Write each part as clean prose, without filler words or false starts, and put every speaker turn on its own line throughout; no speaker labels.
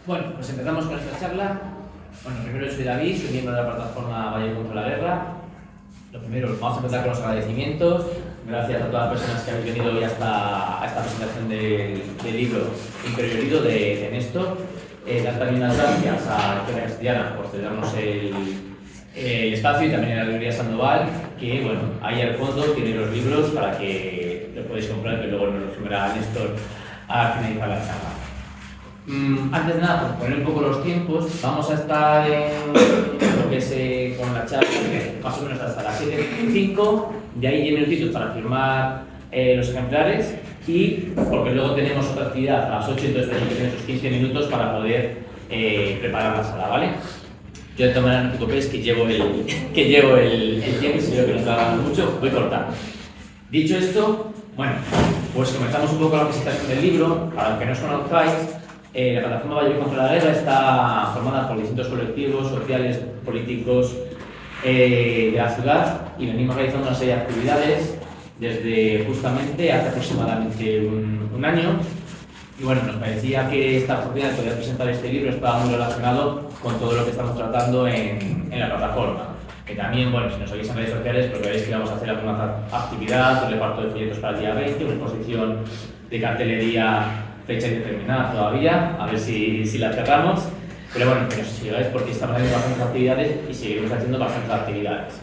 Bueno, pues empezamos con esta charla. Bueno, primero yo soy David, soy miembro de la plataforma Valle contra la Guerra. Lo primero, vamos a empezar con los agradecimientos. Gracias a todas las personas que habéis venido hoy a esta presentación del libro Interiorido de Néstor. Dar también las gracias a Historia Castellana por cedernos el espacio y también a la librería Sandoval, que bueno, ahí al fondo tiene los libros para que los podéis comprar, que luego nos los sumará Néstor a finalizar la charla. Antes de nada, por poner un poco los tiempos, vamos a estar en lo que es con la charla más o menos hasta las 7:25, de ahí 10 minutitos para firmar los ejemplares y porque luego tenemos otra actividad a las 8, entonces tenemos que tener esos 15 minutos para poder preparar la sala, ¿vale? Yo de todas maneras no te preocupéis que llevo el tiempo y si veo que nos va mucho, voy cortando. Dicho esto, bueno, pues comenzamos un poco con la presentación del libro. Para los que no os conozcáis, la plataforma Valle contra la Guerra está formada por distintos colectivos sociales, políticos de la ciudad y venimos realizando una serie de actividades desde justamente hace aproximadamente un año. Y bueno, nos parecía que esta oportunidad de poder presentar este libro estaba muy relacionado con todo lo que estamos tratando en la plataforma. Que también, bueno, si nos seguís en redes sociales, porque veréis que vamos a hacer alguna actividad, un reparto de folletos para el día 20, una exposición de cartelería fecha indeterminada todavía, a ver si la cerramos. Pero bueno, que nos sigáis porque estamos haciendo bastantes actividades y seguiremos haciendo bastantes actividades.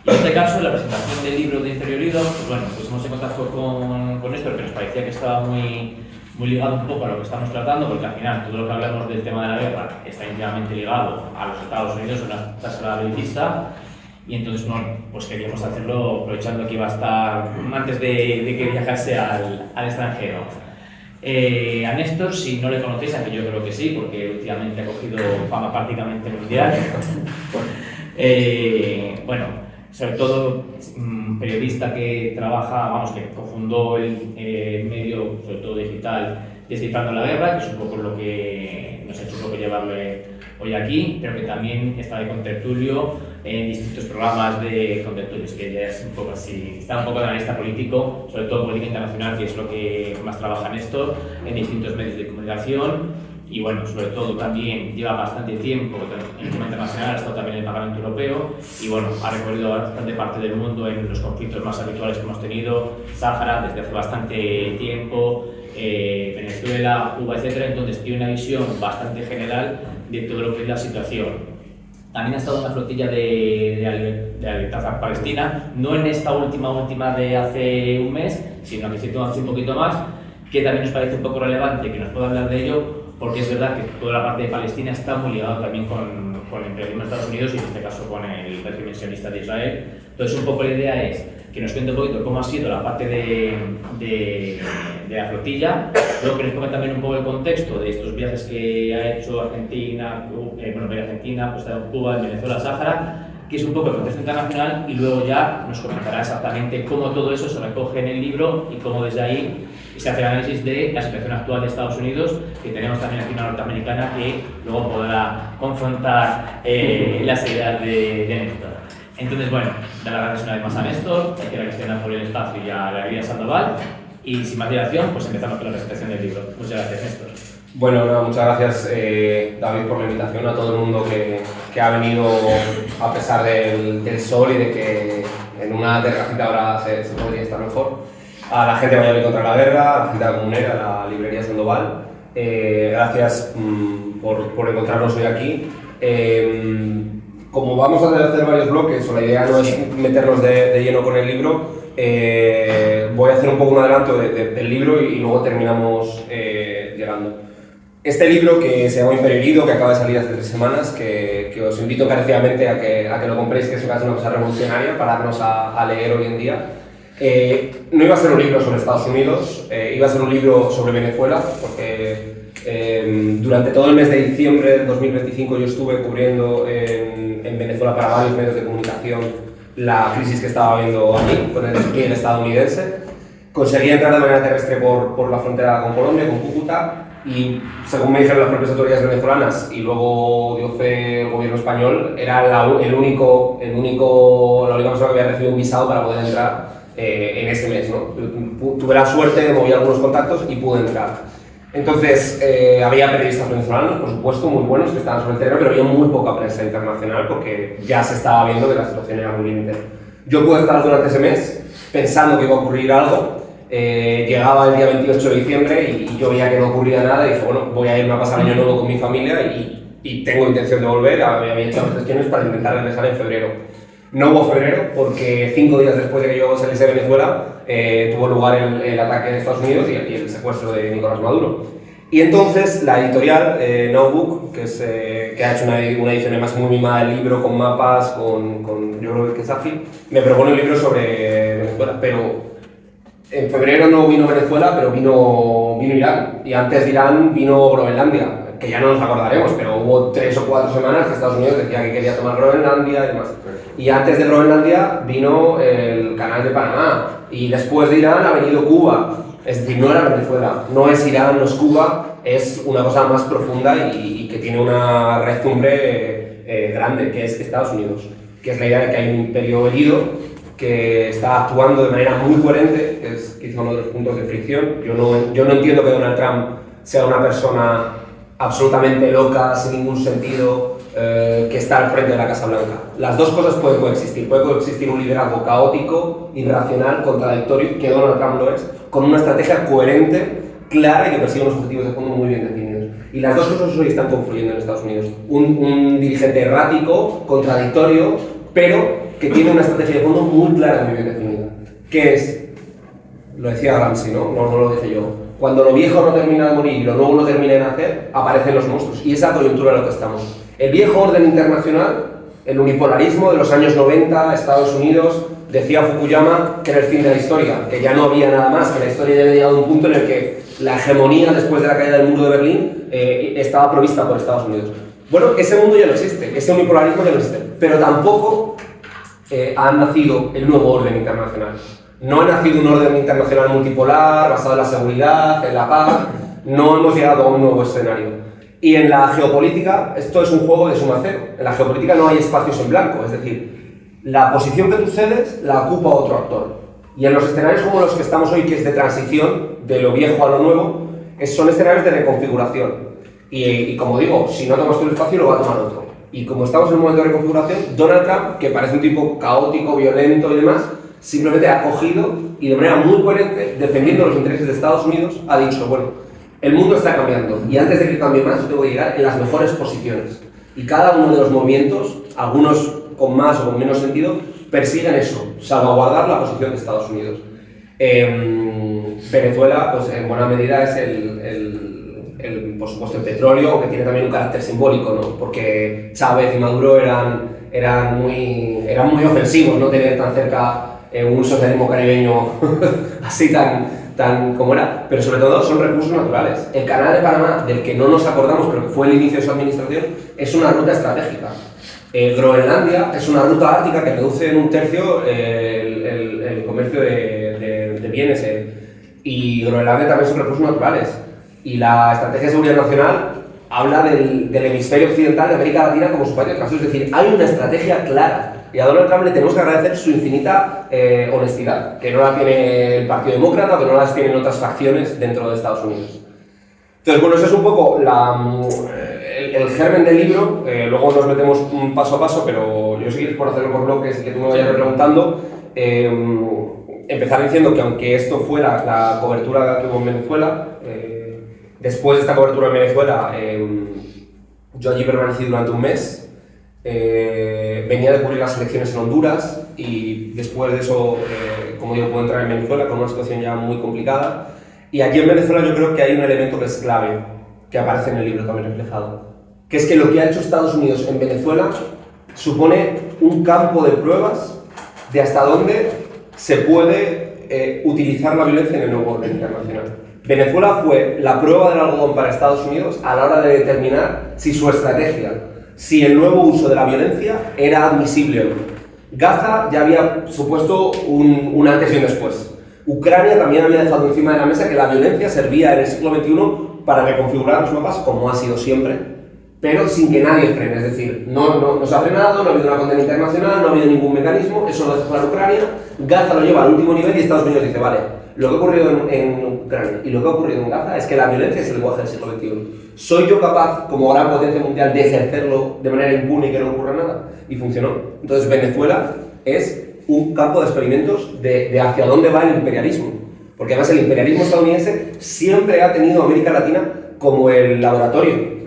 Y en este caso, en la presentación del libro de Interiorido, pues bueno, pusimos en contacto con esto, que nos parecía que estaba muy ligado un poco a lo que estamos tratando, porque al final todo lo que hablamos del tema de la guerra está íntimamente ligado a los Estados Unidos, una escalada belicista, y entonces bueno, pues queríamos hacerlo aprovechando que iba a estar antes de que viajase al extranjero. A Néstor, si no le conocéis, aunque yo creo que sí, porque últimamente ha cogido fama prácticamente mundial. Bueno, sobre todo periodista que trabaja, vamos, que cofundó el medio, sobre todo digital, Descifrando la Guerra, que es un poco lo que nos ha hecho un poco llevarle hoy aquí, pero que también está de contertulio en distintos programas de contertulios, que ya es un poco así, está un poco de analista político, sobre todo política internacional, que es lo que más trabaja en esto, en distintos medios de comunicación. Y bueno, sobre todo también lleva bastante tiempo en el tema internacional, ha estado también en el Parlamento Europeo y bueno, ha recorrido bastante parte del mundo en los conflictos más habituales que hemos tenido, Sáhara desde hace bastante tiempo, Venezuela, Cuba, etc. Entonces tiene una visión bastante general de todo lo que es la situación. También ha estado en la flotilla de Libertad Palestina, no en esta última de hace un mes, sino que sí hace un poquito más, que también nos parece un poco relevante que nos pueda hablar de ello, porque es verdad que toda la parte de Palestina está muy ligada también con el imperialismo de Estados Unidos y en este caso con el régimen sionista de Israel. Entonces un poco la idea es que nos cuente un poquito cómo ha sido la parte de la flotilla, luego que nos ponga también un poco el contexto de estos viajes que ha hecho Argentina, Argentina, pues Cuba, Venezuela, Sáhara, que es un poco el contexto internacional, y luego ya nos comentará exactamente cómo todo eso se recoge en el libro y cómo desde ahí se hace el análisis de la situación actual de Estados Unidos, que tenemos también aquí una norteamericana que luego podrá confrontar las ideas de Néstor. Entonces, bueno, dar las gracias una vez más a Néstor, a la Castellana por el espacio y a la librería Sandoval, y sin más dilación, pues empezamos con la presentación del libro. Muchas gracias, Néstor.
Bueno, no, muchas gracias David por la invitación, a todo el mundo que ha venido a pesar del sol y de que en una terracita ahora se podría estar mejor. A la gente de Valle contra la Guerra, a la gente de la Comunera, a la librería Sandoval, gracias por encontrarnos hoy aquí. Como vamos a hacer varios bloques, o la idea no es meternos de lleno con el libro, voy a hacer un poco un adelanto del libro y luego terminamos llegando. Este libro que se llama Interiorido, que acaba de salir hace 3 semanas, que os invito encarecidamente a que lo compréis, que es una cosa revolucionaria para darnos a leer hoy en día. No iba a ser un libro sobre Estados Unidos, iba a ser un libro sobre Venezuela, porque durante todo el mes de diciembre del 2025 yo estuve cubriendo en Venezuela para varios medios de comunicación la crisis que estaba habiendo allí con el despliegue estadounidense. Conseguí entrar de manera terrestre por la frontera con Colombia, con Cúcuta, y según me dijeron las propias autoridades venezolanas y luego dio fe el gobierno español, era la única persona que había recibido un visado para poder entrar en ese mes, ¿no? Tuve la suerte de mover algunos contactos y pude entrar. Entonces, había periodistas venezolanos, por supuesto, muy buenos, que estaban sobre el terreno, pero había muy poca prensa internacional porque ya se estaba viendo que la situación era muy límite. Yo pude estar durante ese mes pensando que iba a ocurrir algo. Llegaba el día 28 de diciembre y yo veía que no ocurría nada y dije, bueno, voy a irme a pasar año nuevo con mi familia y tengo intención de volver. Había hecho las gestiones para intentar regresar en febrero. No hubo febrero porque 5 días después de que yo saliese de Venezuela tuvo lugar el ataque en Estados Unidos y el secuestro de Nicolás Maduro. Y entonces la editorial Notebook, que ha hecho una edición además muy mimada del libro, con mapas, con yo creo que es AFI, me propone un libro sobre Venezuela, pero en febrero no vino Venezuela, pero vino Irán, y antes de Irán vino Groenlandia, que ya no nos acordaremos, pero hubo 3 o 4 semanas que Estados Unidos decía que quería tomar Groenlandia y demás. Y antes de Groenlandia vino el Canal de Panamá, y después de Irán ha venido Cuba. Es decir, no era Venezuela, no es Irán, no es Cuba, es una cosa más profunda y que tiene una raíz grande, que es Estados Unidos, que es la idea de que hay un imperio herido que está actuando de manera muy coherente, que es quizá uno de los puntos de fricción. Yo no entiendo que Donald Trump sea una persona absolutamente loca, sin ningún sentido, que está al frente de la Casa Blanca. Las dos cosas pueden coexistir. Puede coexistir un liderazgo caótico, irracional, contradictorio, que Donald Trump lo es, con una estrategia coherente, clara y que persigue unos objetivos de fondo muy bien definidos. Y las dos cosas hoy están confluyendo en Estados Unidos. Un dirigente errático, contradictorio, pero que tiene una estrategia de fondo muy clara y muy bien definida. Que es, lo decía Gramsci, ¿no? No lo dije yo. Cuando lo viejo no termina de morir y lo nuevo no termina de nacer, aparecen los monstruos. Y esa coyuntura en la que estamos. El viejo orden internacional, el unipolarismo de los años 90, Estados Unidos, decía Fukuyama que era el fin de la historia, que ya no había nada más, que la historia ya había llegado a un punto en el que la hegemonía después de la caída del muro de Berlín estaba provista por Estados Unidos. Bueno, ese mundo ya no existe, ese unipolarismo ya no existe, pero tampoco ha nacido el nuevo orden internacional. No ha nacido un orden internacional multipolar, basado en la seguridad, en la paz. No hemos llegado a un nuevo escenario. Y en la geopolítica, esto es un juego de suma cero. En la geopolítica no hay espacios en blanco, es decir, la posición que tú cedes la ocupa otro actor. Y en los escenarios como los que estamos hoy, que es de transición, de lo viejo a lo nuevo, son escenarios de reconfiguración. Y como digo, si no tomas tú el espacio, lo va a tomar otro. Y como estamos en un momento de reconfiguración, Donald Trump, que parece un tipo caótico, violento y demás, simplemente ha cogido y de manera muy coherente, defendiendo los intereses de Estados Unidos, ha dicho, bueno, el mundo está cambiando y antes de que cambie más, yo tengo que llegar en las mejores posiciones. Y cada uno de los movimientos, algunos con más o con menos sentido, persiguen eso, salvaguardar la posición de Estados Unidos. Venezuela, pues en buena medida es por supuesto el petróleo, aunque tiene también un carácter simbólico, ¿no? Porque Chávez y Maduro eran muy ofensivos, no tener tan cerca un socialismo caribeño así tan como era, pero sobre todo son recursos naturales. El Canal de Panamá, del que no nos acordamos, pero que fue el inicio de su administración, es una ruta estratégica. Groenlandia es una ruta ártica que reduce en un tercio el comercio de bienes. Y Groenlandia también son recursos naturales. Y la Estrategia de Seguridad Nacional habla del hemisferio occidental de América Latina como su patio de trasero. Es decir, hay una estrategia clara. Y a Donald Trump le tenemos que agradecer su infinita honestidad, que no la tiene el Partido Demócrata o que no las tienen otras facciones dentro de Estados Unidos. Entonces, bueno, eso es un poco el germen del libro. Luego nos metemos un paso a paso, pero yo seguiré por hacerlo por bloques y que tú me vayas preguntando. Empezar diciendo que aunque esto fuera la cobertura que hubo en Venezuela, después de esta cobertura en Venezuela, yo allí permanecí durante un mes. Venía de cubrir las elecciones en Honduras y después de eso, como digo, puedo entrar en Venezuela con una situación ya muy complicada. Y allí en Venezuela yo creo que hay un elemento que es clave, que aparece en el libro también reflejado, que es que lo que ha hecho Estados Unidos en Venezuela supone un campo de pruebas de hasta dónde se puede utilizar la violencia en el nuevo orden internacional. Venezuela fue la prueba del algodón para Estados Unidos a la hora de determinar si su estrategia, si el nuevo uso de la violencia era admisible o no. Gaza ya había supuesto un antes y un después. Ucrania también había dejado encima de la mesa que la violencia servía en el siglo XXI para reconfigurar los mapas, como ha sido siempre, pero sin que nadie frene. Es decir, no se ha frenado, no ha habido una condena internacional, no ha habido ningún mecanismo, eso lo deja para Ucrania. Gaza lo lleva al último nivel y Estados Unidos dice, vale, lo que ha ocurrido en Ucrania y lo que ha ocurrido en Gaza es que la violencia es el lenguaje del siglo XXI. ¿Soy yo capaz, como gran potencia mundial, de ejercerlo de manera impune y que no ocurra nada? Y funcionó. Entonces Venezuela es un campo de experimentos de hacia dónde va el imperialismo. Porque además el imperialismo estadounidense siempre ha tenido a América Latina como el laboratorio.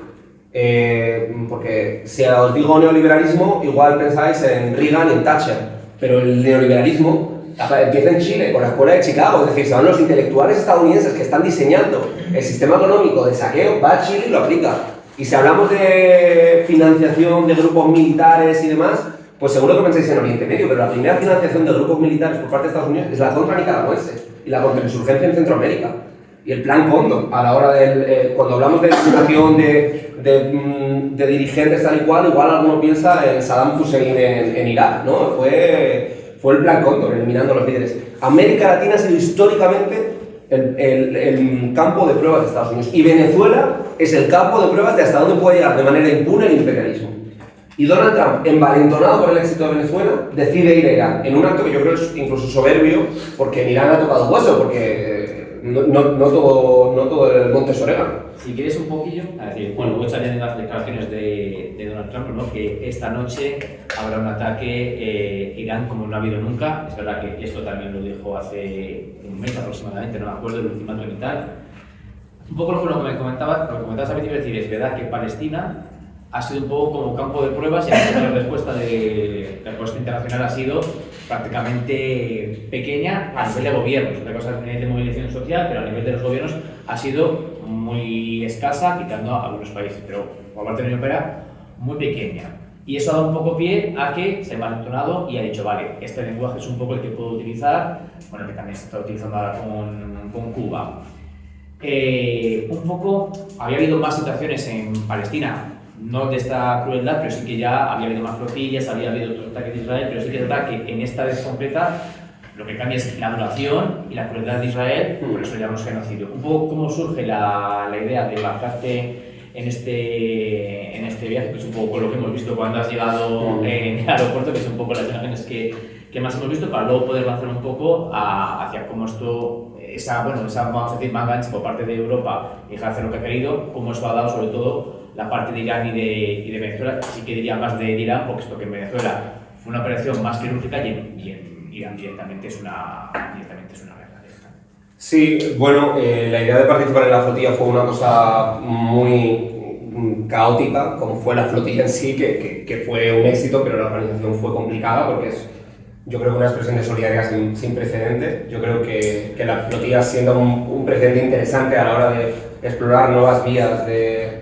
Porque si os digo neoliberalismo, igual pensáis en Reagan y en Thatcher, pero el neoliberalismo empieza en Chile, con la escuela de Chicago, es decir, se van los intelectuales estadounidenses que están diseñando el sistema económico de saqueo, va a Chile y lo aplica. Y si hablamos de financiación de grupos militares y demás, pues seguro que pensáis en Oriente Medio, pero la primera financiación de grupos militares por parte de Estados Unidos es la contra nicaragüense y la contrainsurgencia en Centroamérica. Y el plan Cóndor, a la hora del... cuando hablamos de situación de dirigentes tal y cual, igual alguno piensa en Saddam Hussein en Irak, ¿no? Fue el plan Cóndor, eliminando los líderes. América Latina ha sido históricamente el campo de pruebas de Estados Unidos. Y Venezuela es el campo de pruebas de hasta dónde puede llegar de manera impune el imperialismo. Y Donald Trump, envalentonado por el éxito de Venezuela, decide ir a Irán, en un acto que yo creo es incluso soberbio, porque en Irán ha tocado hueso, porque no todo el monte es orégano.
Si quieres un poquillo, es decir, bueno, voy a echar en las declaraciones de Donald Trump, ¿no? Que esta noche habrá un ataque Irán como no ha habido nunca. Es verdad que esto también lo dijo hace un mes aproximadamente, no me acuerdo, el ultimátum y tal. Un poco lo que me comentabas a principio, es decir, es verdad que Palestina ha sido un poco como campo de pruebas y la respuesta internacional ha sido prácticamente pequeña a nivel de gobiernos. Otra cosa a nivel de movilización social, pero a nivel de los gobiernos ha sido muy escasa, quitando a algunos países, pero por parte de la Unión Europea, muy pequeña. Y eso ha dado un poco pie a que se ha envalentonado y ha dicho, vale, este lenguaje es un poco el que puedo utilizar, bueno, que también se está utilizando ahora con Cuba. Un poco, había habido más situaciones en Palestina, no de esta crueldad, pero sí que ya había habido más flotillas, había habido otros ataques de Israel, pero sí que es verdad que en esta vez concreta lo que cambia es la duración y la crueldad de Israel, por eso llamamos genocidio. Un poco cómo surge la idea de embarcarte en este viaje, que es un poco lo que hemos visto cuando has llegado en el aeropuerto, que es un poco las imágenes que más hemos visto, para luego poder lanzar un poco hacia cómo esto, esa vamos a decir, manga ancha por parte de Europa y hacer lo que ha querido, cómo eso ha dado sobre todo la parte de Irán y de Venezuela, sí que diría más de Irán, porque esto que en Venezuela fue una operación más quirúrgica y en Irán directamente es una guerra.
Sí, bueno, la idea de participar en la flotilla fue una cosa muy caótica, como fue la flotilla en sí, que fue un éxito, pero la organización fue complicada porque es, yo creo que una expresión de solidaridad sin precedente. Yo creo que la flotilla siendo un precedente interesante a la hora de explorar nuevas vías de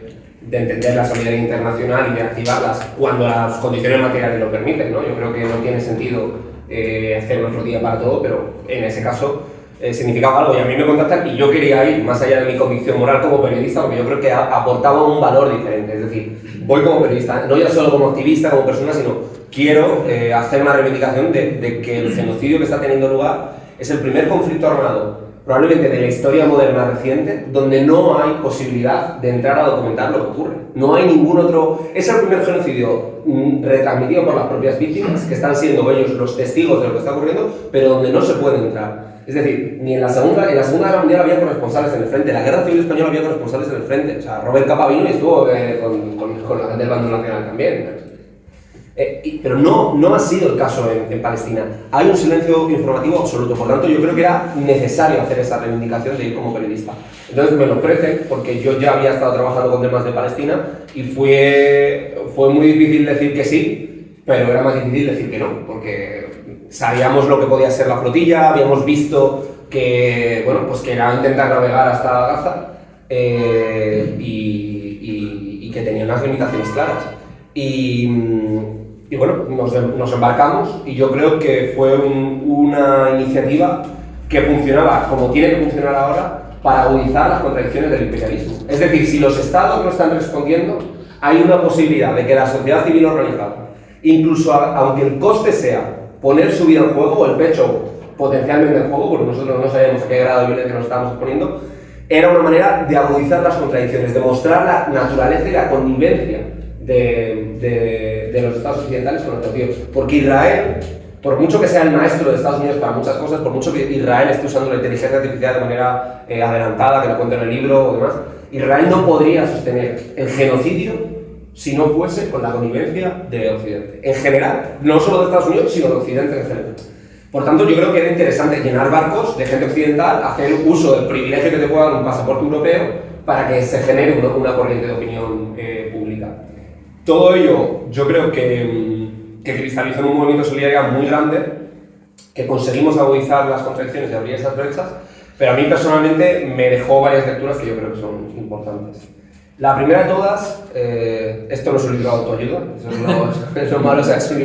entender la solidaridad internacional y de activarlas cuando las condiciones materiales lo permiten, ¿no? Yo creo que no tiene sentido hacer una flotilla para todo, pero en ese caso significaba algo y a mí me contactan y yo quería ir más allá de mi convicción moral como periodista porque yo creo que aportaba un valor diferente, es decir, voy como periodista, no ya solo como activista, como persona, sino quiero hacer una reivindicación de que el genocidio que está teniendo lugar es el primer conflicto armado probablemente de la historia moderna reciente, donde no hay posibilidad de entrar a documentar lo que ocurre. No hay ningún otro... Es el primer genocidio retransmitido por las propias víctimas, que están siendo ellos los testigos de lo que está ocurriendo, pero donde no se puede entrar. Es decir, ni en la Segunda Guerra Mundial había corresponsales en el frente, en la Guerra Civil Española había corresponsales en el frente. O sea, Robert Capa vino y estuvo con la gente del bando nacional también. Pero no ha sido el caso en Palestina. Hay un silencio informativo absoluto, por tanto yo creo que era necesario hacer esa reivindicación de ir como periodista. Entonces me lo ofrecen porque yo ya había estado trabajando con temas de Palestina y fue muy difícil decir que sí, pero era más difícil decir que no, porque sabíamos lo que podía ser la flotilla, habíamos visto que, bueno, pues que era intentar navegar hasta Gaza y que tenía unas limitaciones claras. Y bueno, nos embarcamos y yo creo que fue una iniciativa que funcionaba como tiene que funcionar ahora para agudizar las contradicciones del imperialismo. Es decir, si los estados no están respondiendo, hay una posibilidad de que la sociedad civil organizada, incluso aunque el coste sea poner su vida en juego o el pecho potencialmente en juego, porque nosotros no sabíamos a qué grado de violencia nos estábamos exponiendo, era una manera de agudizar las contradicciones, de mostrar la naturaleza y la connivencia de los estados occidentales con el genocidio. Porque Israel Por mucho que sea el maestro de Estados Unidos para muchas cosas, por mucho que Israel esté usando la inteligencia artificial de manera adelantada, que lo cuento en el libro o demás, Israel no podría sostener el genocidio si no fuese con la connivencia de Occidente. En general, no solo de Estados Unidos, sino de Occidente en general. Por tanto, yo creo que era interesante llenar barcos de gente occidental, hacer uso del privilegio que te pueda dar un pasaporte europeo para que se genere una corriente de opinión pública. Todo ello, yo creo que cristalizó en un movimiento de solidaridad muy grande, que conseguimos agudizar las contradicciones y abrir esas brechas, pero a mí personalmente me dejó varias lecturas que yo creo que son importantes. La primera de todas, esto no es un libro de autoayuda, eso es lo malo, o sea, es un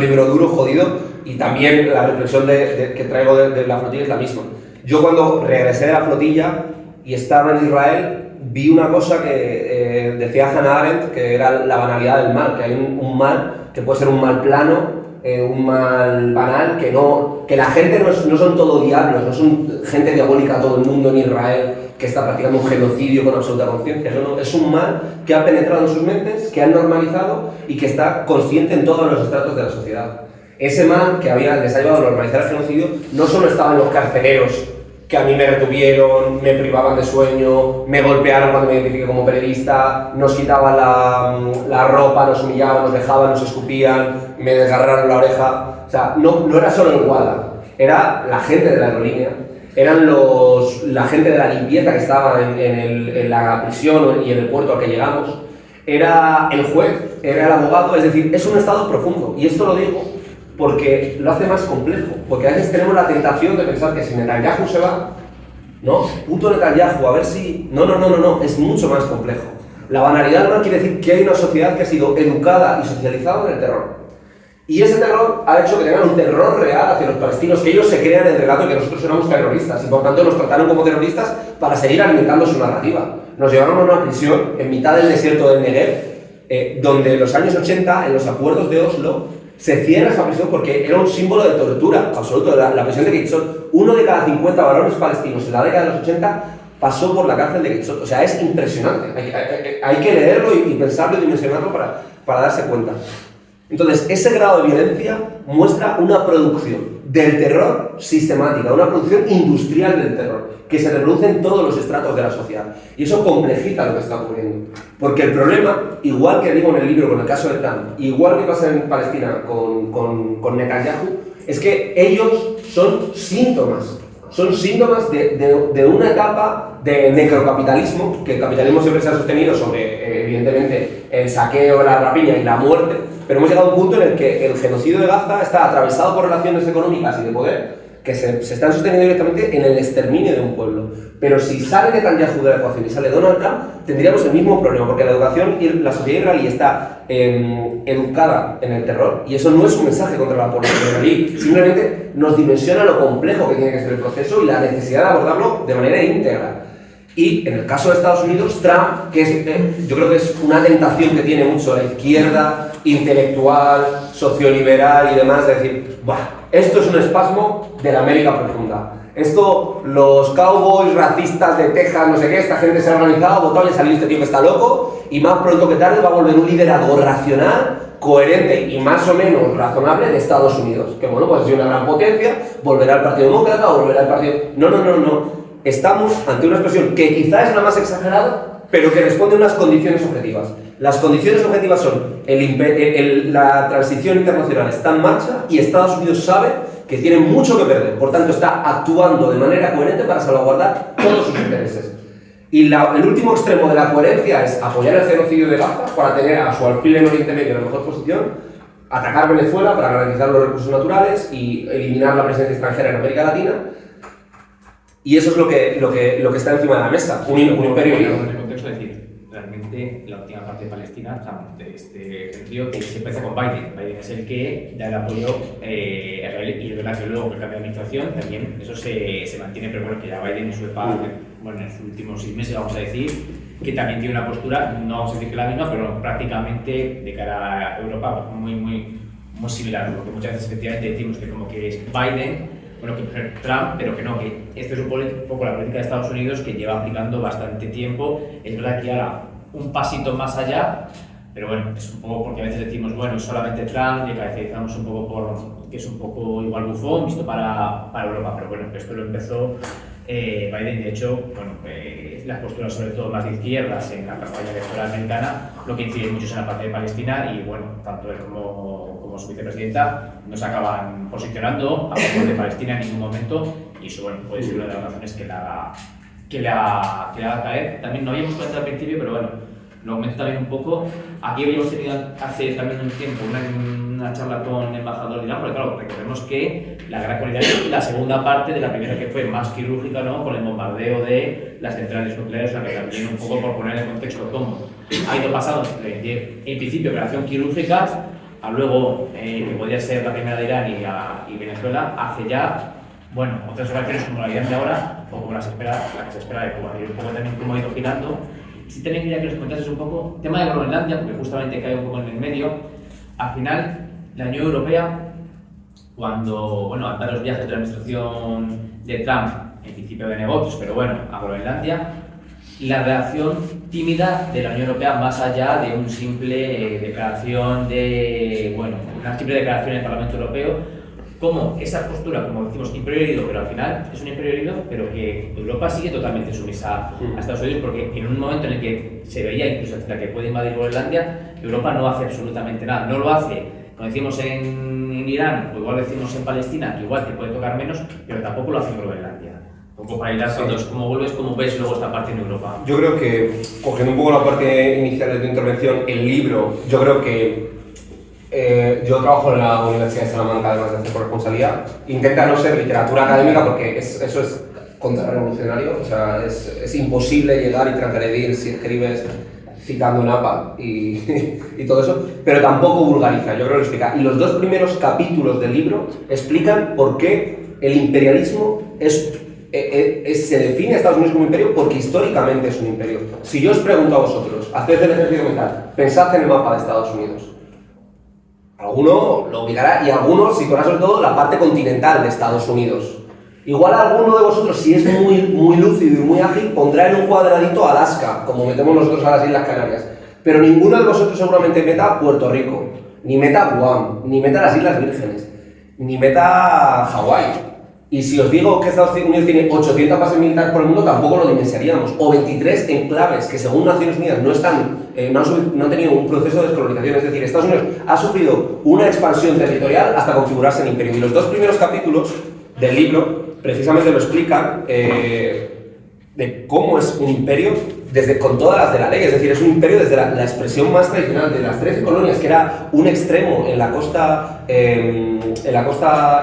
libro duro, jodido, y también la reflexión que traigo de la flotilla es la misma. Yo cuando regresé de la flotilla y estaba en Israel, vi una cosa que decía Hannah Arendt, que era la banalidad del mal, que hay un mal que puede ser un mal plano, un mal banal, que la gente no son todo diablos, no son gente diabólica todo el mundo en Israel que está practicando un genocidio con absoluta conciencia, no, es un mal que ha penetrado en sus mentes, que han normalizado y que está consciente en todos los estratos de la sociedad. Ese mal que les ha llevado a normalizar el genocidio no solo estaba en los carceleros, que a mí me retuvieron, me privaban de sueño, me golpearon cuando me identifiqué como periodista, nos quitaban la ropa, nos humillaban, nos dejaban, nos escupían, me desgarraron la oreja. O sea, no era solo el guarda, era la gente de la aerolínea, eran la gente de la limpieza que estaba en la prisión y en el puerto al que llegamos, era el juez, era el abogado, es decir, es un estado profundo. Y esto lo digo porque lo hace más complejo, porque a veces tenemos la tentación de pensar que si Netanyahu se va, ¿no? Puto Netanyahu, a ver si... No, es mucho más complejo. La banalidad no quiere decir que hay una sociedad que ha sido educada y socializada en el terror. Y ese terror ha hecho que tengan un terror real hacia los palestinos, que ellos se crean el relato de que nosotros éramos terroristas, y por tanto nos trataron como terroristas para seguir alimentando su narrativa. Nos llevaron a una prisión en mitad del desierto del Negev, donde en los años 80, en los acuerdos de Oslo, se cierra esa prisión porque era un símbolo de tortura absoluto. La prisión de Kitzot, 1 de cada 50 varones palestinos en la década de los 80 pasó por la cárcel de Kitzot. O sea, es impresionante. Hay que leerlo y pensarlo y dimensionarlo para darse cuenta. Entonces, ese grado de violencia muestra una producción del terror sistemática, una producción industrial del terror, que se reproduce en todos los estratos de la sociedad. Y eso complejiza lo que está ocurriendo. Porque el problema, igual que digo en el libro con el caso de Trump, igual que pasa en Palestina con Netanyahu, es que ellos son síntomas de una etapa de necrocapitalismo, que el capitalismo siempre se ha sostenido sobre, evidentemente, el saqueo, la rapiña y la muerte, pero hemos llegado a un punto en el que el genocidio de Gaza está atravesado por relaciones económicas y de poder que se están sosteniendo directamente en el exterminio de un pueblo. Pero si sale Netanyahu de la ecuación y sale Donald Trump, tendríamos el mismo problema, porque la educación y la sociedad israelí está educada en el terror, y eso no es un mensaje contra la población israelí, simplemente nos dimensiona lo complejo que tiene que ser el proceso y la necesidad de abordarlo de manera íntegra. Y en el caso de Estados Unidos, Trump, que es, yo creo que es una tentación que tiene mucho la izquierda intelectual, socioliberal y demás, de decir, esto es un espasmo de la América profunda. Esto, los cowboys racistas de Texas, no sé qué, esta gente se ha organizado, votado y ha salido este tío que está loco, y más pronto que tarde va a volver un liderazgo racional, coherente y más o menos razonable de Estados Unidos. Que bueno, pues es una gran potencia, volverá al Partido Demócrata o volverá al Partido... No. Estamos ante una expresión que quizá es la más exagerada, pero que responde a unas condiciones objetivas. Las condiciones objetivas son la transición internacional está en marcha y Estados Unidos sabe que tiene mucho que perder, por tanto está actuando de manera coherente para salvaguardar todos sus intereses. Y el último extremo de la coherencia es apoyar el genocidio de Gaza para tener a su alfil en Oriente Medio en la mejor posición, atacar Venezuela para garantizar los recursos naturales y eliminar la presencia extranjera en América Latina. Y eso es lo que está encima de la mesa, un imperio libre.
En el contexto de decir, realmente la última parte de Palestina, o sea, de este sentido, que se empieza con Biden. Biden es el que da el apoyo a Israel, y es verdad que luego que cambia la administración, también eso se mantiene, pero bueno, que ya Biden en su etapa, bueno, en sus últimos 6 meses, vamos a decir, que también tiene una postura, no vamos a decir que la misma, pero prácticamente de cara a Europa muy similar, porque muchas veces efectivamente decimos que como que es Biden, bueno, que Trump, pero que no, que esto es un poco la política de Estados Unidos que lleva aplicando bastante tiempo. Es verdad que ahora un pasito más allá, pero bueno, es un poco porque a veces decimos, bueno, solamente Trump, y caracterizamos un poco por que es un poco igual bufón, visto para Europa, pero bueno, esto lo empezó Biden. De hecho, bueno, las posturas sobre todo más de izquierdas en la campaña electoral americana, lo que incide mucho es en la parte de Palestina, y bueno, tanto él como su vicepresidenta no se acaban posicionando a favor de Palestina en ningún momento, y eso, bueno, puede ser una de las razones que le haga caer. También no habíamos comentado al principio, pero bueno, lo comento también un poco. Aquí habíamos tenido hace también un tiempo una charla con el embajador de Irán, porque claro, recordemos que la guerra con Irán es la segunda parte de la primera, que fue más quirúrgica, ¿no?, con el bombardeo de las centrales nucleares, o sea que también un poco por poner en contexto cómo ha ido pasando en principio operación quirúrgica a luego que podría ser la primera de Irán y Venezuela, hace ya, bueno, otras operaciones como la de Irán de ahora o como la que se espera de Cuba, y un poco también cómo ha ido girando. Si también quería que nos comentases un poco tema de Groenlandia, porque justamente cae un poco en el medio. Al final, la Unión Europea, cuando, bueno, al los viajes de la administración de Trump, en principio de negocios, pero bueno, a Groenlandia, la reacción tímida de la Unión Europea, más allá de un simple declaración de, bueno, una simple declaración en el Parlamento Europeo, como esa postura, como decimos, imperio herido, pero al final es un imperio herido, pero que Europa sigue totalmente sumisa a Estados Unidos, porque en un momento en el que se veía incluso hasta que puede invadir Groenlandia, Europa no hace absolutamente nada. No lo hace, como decimos en Irán, o igual decimos en Palestina, que igual te puede tocar menos, pero tampoco lo hace en Groenlandia. Un poco para hilar fotos, ¿cómo vuelves, cómo ves luego esta parte en Europa?
Yo creo que, cogiendo un poco la parte inicial de tu intervención, el libro, yo creo que yo trabajo en la Universidad de Salamanca, además de hacer corresponsalía. Intenta no ser literatura académica porque eso es contrarrevolucionario, o sea, es imposible llegar y transgredir si escribes citando un APA y todo eso, pero tampoco vulgariza, yo creo que lo explica. Y los dos primeros capítulos del libro explican por qué el imperialismo se define a Estados Unidos como imperio, porque históricamente es un imperio. Si yo os pregunto a vosotros, haced el ejercicio mental, pensad en el mapa de Estados Unidos. Alguno lo ubicará, y algunos situará sobre todo la parte continental de Estados Unidos. Igual alguno de vosotros, si es muy lúcido y muy ágil, pondrá en un cuadradito Alaska, como metemos nosotros a las Islas Canarias. Pero ninguno de vosotros seguramente meta Puerto Rico, ni meta Guam, ni meta las Islas Vírgenes, ni meta Hawái. Y si os digo que Estados Unidos tiene 800 bases militares por el mundo, tampoco lo dimensionaríamos. O 23 enclaves que, según Naciones Unidas, no han tenido un proceso de descolonización. Es decir, Estados Unidos ha sufrido una expansión territorial hasta configurarse en imperio. Y los dos primeros capítulos del libro precisamente lo explican, de cómo es un imperio con todas las de la ley. Es decir, es un imperio desde la expresión más tradicional de las 13 colonias, que era un extremo en la costa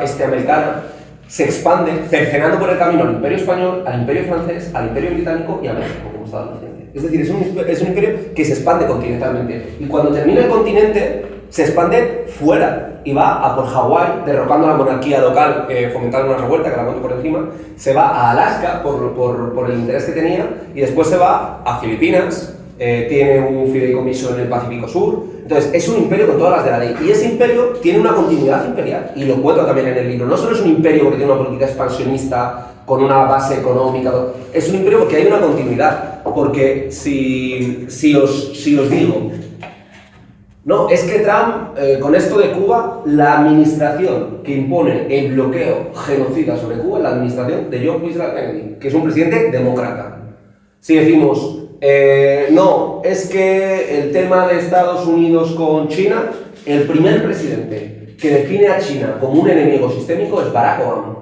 este americana. Se expande, cercenando por el camino al Imperio Español, al Imperio Francés, al Imperio Británico y a México, como estaba diciendo. Es decir, es un imperio que se expande continentalmente. Y cuando termina el continente, se expande fuera y va a por Hawái, derrocando a la monarquía local, fomentando una revuelta, que la cuento por encima. Se va a Alaska por el interés que tenía, y después se va a Filipinas. Tiene un fideicomiso en el Pacífico Sur. Entonces, es un imperio con todas las de la ley. Y ese imperio tiene una continuidad imperial, y lo cuento también en el libro. No solo es un imperio porque tiene una política expansionista con una base económica, es un imperio porque hay una continuidad. Porque si os digo, no, es que Trump, con esto de Cuba, la administración que impone el bloqueo genocida sobre Cuba es la administración de John Fitzgerald Kennedy, que es un presidente demócrata. Si decimos, no, es que el tema de Estados Unidos con China, el primer presidente que define a China como un enemigo sistémico es Barack Obama.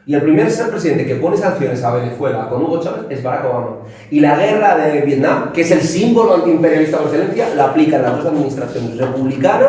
Y el primer presidente que pone sanciones a Venezuela con Hugo Chávez es Barack Obama. Y la guerra de Vietnam, que es el símbolo antiimperialista por excelencia, la aplican las dos administraciones, republicana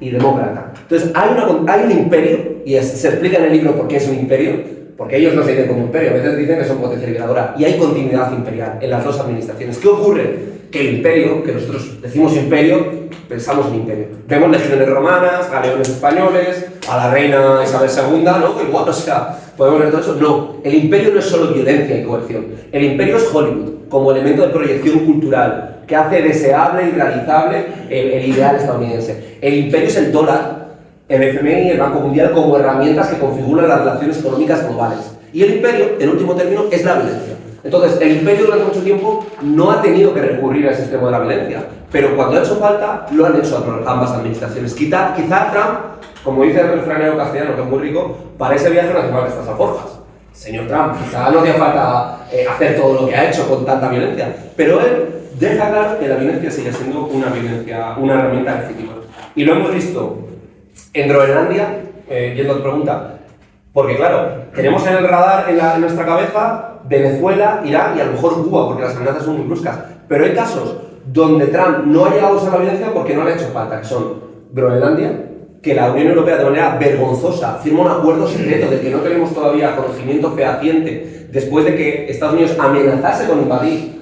y demócrata. Entonces hay un imperio, y se explica en el libro por qué es un imperio, porque ellos no se dicen como imperio, a veces dicen que son potencia liberadora, y hay continuidad imperial en las dos administraciones. ¿Qué ocurre? Que el imperio, que nosotros decimos imperio, pensamos en imperio. Vemos legiones romanas, galeones españoles, a la reina Isabel II, ¿no? Igual, o sea, podemos ver todo eso. No, el imperio no es solo violencia y coerción. El imperio es Hollywood, como elemento de proyección cultural, que hace deseable y realizable el ideal estadounidense. El imperio es el dólar, el FMI y el Banco Mundial como herramientas que configuran las relaciones económicas globales. Y el imperio, en último término, es la violencia. Entonces, el imperio durante mucho tiempo no ha tenido que recurrir a ese extremo de la violencia, pero cuando ha hecho falta, lo han hecho ambas administraciones. Quizá Trump como dice el refranero castellano, que es muy rico, para ese viaje no hace falta estas alforjas. Señor Trump, quizá no hacía falta hacer todo lo que ha hecho con tanta violencia, pero él deja claro que la violencia sigue siendo una herramienta legítima. Y lo hemos visto en Groenlandia, yendo a tu pregunta, porque claro, tenemos en el radar en nuestra cabeza Venezuela, Irán y a lo mejor Cuba, porque las amenazas son muy bruscas, pero hay casos donde Trump no ha llegado a usar la violencia porque no le ha hecho falta, que son Groenlandia, que la Unión Europea de manera vergonzosa firma un acuerdo secreto del que no tenemos todavía conocimiento fehaciente después de que Estados Unidos amenazase con invadir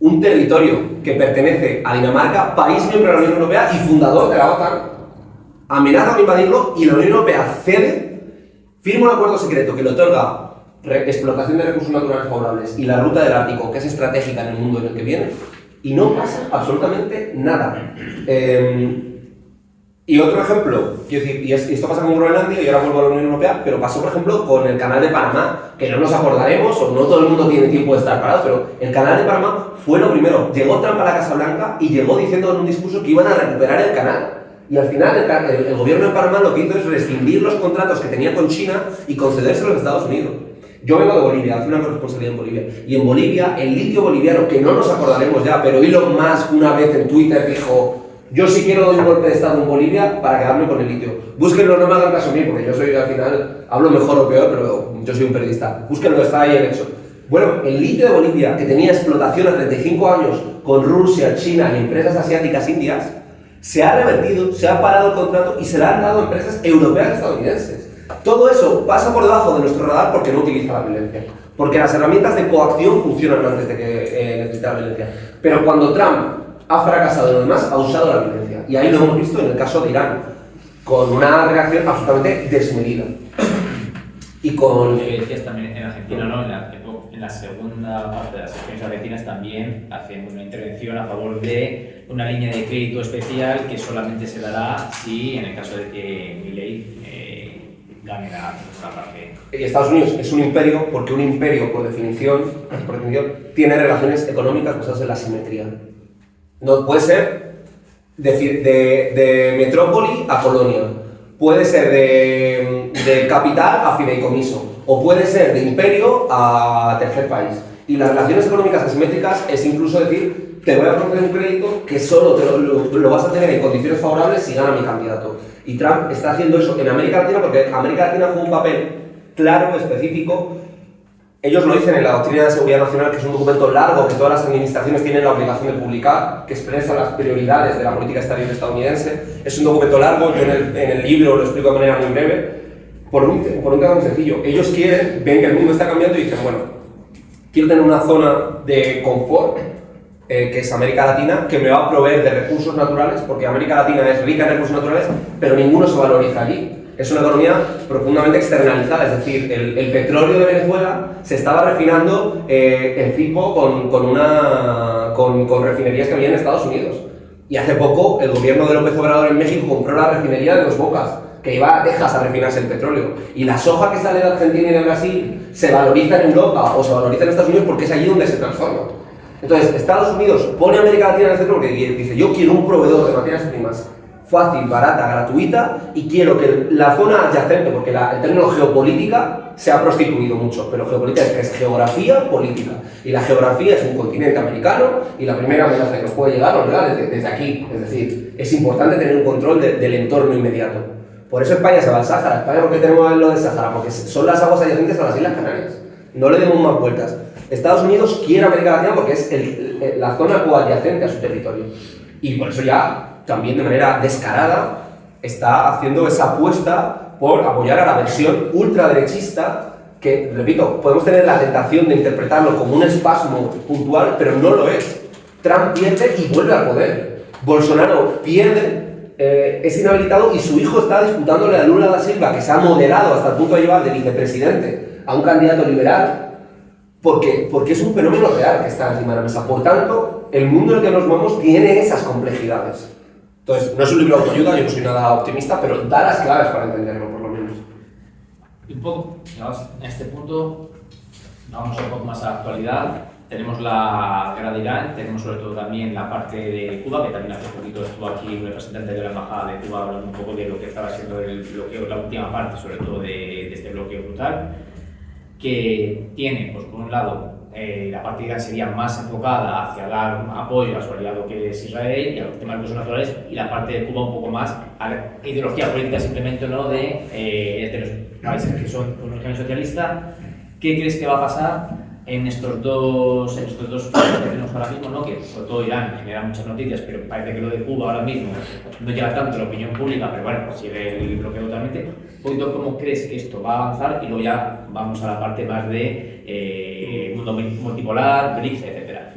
un territorio que pertenece a Dinamarca, país miembro de la Unión Europea y fundador de la OTAN, amenaza con invadirlo y la Unión Europea cede, firma un acuerdo secreto que le otorga explotación de recursos naturales favorables y la ruta del Ártico, que es estratégica en el mundo en el que viene, y no pasa absolutamente nada. Y otro ejemplo, quiero decir, y esto pasa con Groenlandia y ahora vuelvo a la Unión Europea, pero pasó, por ejemplo, con el canal de Panamá, que no nos acordaremos, o no todo el mundo tiene tiempo de estar parado, pero el canal de Panamá fue lo primero. Llegó Trump a la Casa Blanca y llegó diciendo en un discurso que iban a recuperar el canal. Y al final el gobierno de Panamá lo que hizo es rescindir los contratos que tenía con China y concedérselos a Estados Unidos. Yo vengo de Bolivia, hace una corresponsabilidad en Bolivia, y en Bolivia el litio boliviano, que no nos acordaremos ya, pero Elon Musk una vez en Twitter dijo: yo sí quiero dar un golpe de estado en Bolivia para quedarme con el litio. Búsquenlo, no me hagan caso a mí, porque yo soy, al final, hablo mejor o peor, pero yo soy un periodista. Búsquenlo, está ahí en hecho. Bueno, el litio de Bolivia, que tenía explotación a 35 años con Rusia, China y empresas asiáticas indias, se ha revertido, se ha parado el contrato y se le han dado a empresas europeas y estadounidenses. Todo eso pasa por debajo de nuestro radar porque no utiliza la violencia. Porque las herramientas de coacción funcionan antes de que necesita la violencia. Pero cuando Trump ha fracasado en lo demás, ha usado la violencia. Y ahí lo hemos visto en el caso de Irán, con una reacción absolutamente desmedida. Y con...
Lo que decías también en Argentina, ¿no? En la segunda parte de las elecciones argentinas también hacen una intervención a favor de una línea de crédito especial que solamente se dará si, en el caso de que Milei gane la parte.
Estados Unidos es un imperio porque un imperio, por definición, tiene relaciones económicas basadas en la simetría. No puede ser de metrópoli a colonia, puede ser de capital a fideicomiso, o puede ser de imperio a tercer país. Y las relaciones económicas asimétricas es incluso decir: te voy a proponer un crédito que solo lo vas a tener en condiciones favorables si gana mi candidato. Y Trump está haciendo eso en América Latina porque América Latina juega un papel claro, específico. Ellos lo dicen en la Doctrina de Seguridad Nacional, que es un documento largo que todas las administraciones tienen la obligación de publicar, que expresa las prioridades de la política exterior estadounidense. Es un documento largo, yo en el libro lo explico de manera muy breve, por un tema muy sencillo. Ellos ven que el mundo está cambiando y dicen: bueno, quiero tener una zona de confort, que es América Latina, que me va a proveer de recursos naturales, porque América Latina es rica en recursos naturales, pero ninguno se valoriza allí. Es una economía profundamente externalizada, es decir, el petróleo de Venezuela se estaba refinando en Cipo con refinerías que había en Estados Unidos. Y hace poco el gobierno de López Obrador en México compró la refinería de Dos Bocas, que iba a Texas a refinarse el petróleo. Y la soja que sale de Argentina y de Brasil se valoriza en Europa o se valoriza en Estados Unidos porque es allí donde se transforma. Entonces, Estados Unidos pone a América Latina en el centro porque dice: yo quiero un proveedor de materias primas fácil, barata, gratuita, y quiero que la zona adyacente, porque el término geopolítica se ha prostituido mucho, pero geopolítica es geografía política, y la geografía es un continente americano, y la primera amenaza que nos puede llegar nos llega desde aquí, es decir, es importante tener un control del entorno inmediato. Por eso España se va al Sáhara. España, ¿por qué tenemos lo del Sáhara? Porque son las aguas adyacentes a las Islas Canarias, no le demos más vueltas. Estados Unidos quiere América Latina porque es la zona coadyacente a su territorio, y por eso ya también de manera descarada está haciendo esa apuesta por apoyar a la versión ultraderechista que, repito, podemos tener la tentación de interpretarlo como un espasmo puntual, pero no lo es. Trump pierde y vuelve al poder. Bolsonaro pierde, es inhabilitado y su hijo está disputándole a Lula da Silva, que se ha moderado hasta el punto de llevar de vicepresidente a un candidato liberal, porque es un fenómeno real que está encima de la mesa. Por tanto, el mundo en el que nos movemos tiene esas complejidades. Entonces, no es un libro de autoayuda, yo no soy nada optimista, pero da las claves para entenderlo, por lo menos.
Y un poco, digamos, en este punto, vamos un poco más a la actualidad. tenemos la guerra de Irán, tenemos sobre todo también la parte de Cuba, que también hace poquito estuvo aquí un representante de la embajada de Cuba hablando un poco de lo que estaba siendo el bloqueo, la última parte sobre todo de este bloqueo brutal, que tiene, pues por un lado, la parte de Irán sería más enfocada hacia dar apoyo a su aliado que es Israel y a los temas recursos naturales, y la parte de Cuba un poco más a la ideología política simplemente, ¿no? de los países que son un régimen socialista. ¿Qué crees que va a pasar en estos dos países que tenemos ahora mismo, ¿no? Que sobre todo Irán genera muchas noticias, pero parece que lo de Cuba ahora mismo no llega tanto a la opinión pública, pero bueno, pues sigue el bloqueo totalmente. Un poquito, ¿cómo crees que esto va a avanzar? Y luego ya vamos a la parte más de mundo multipolar, BRICS, etcétera.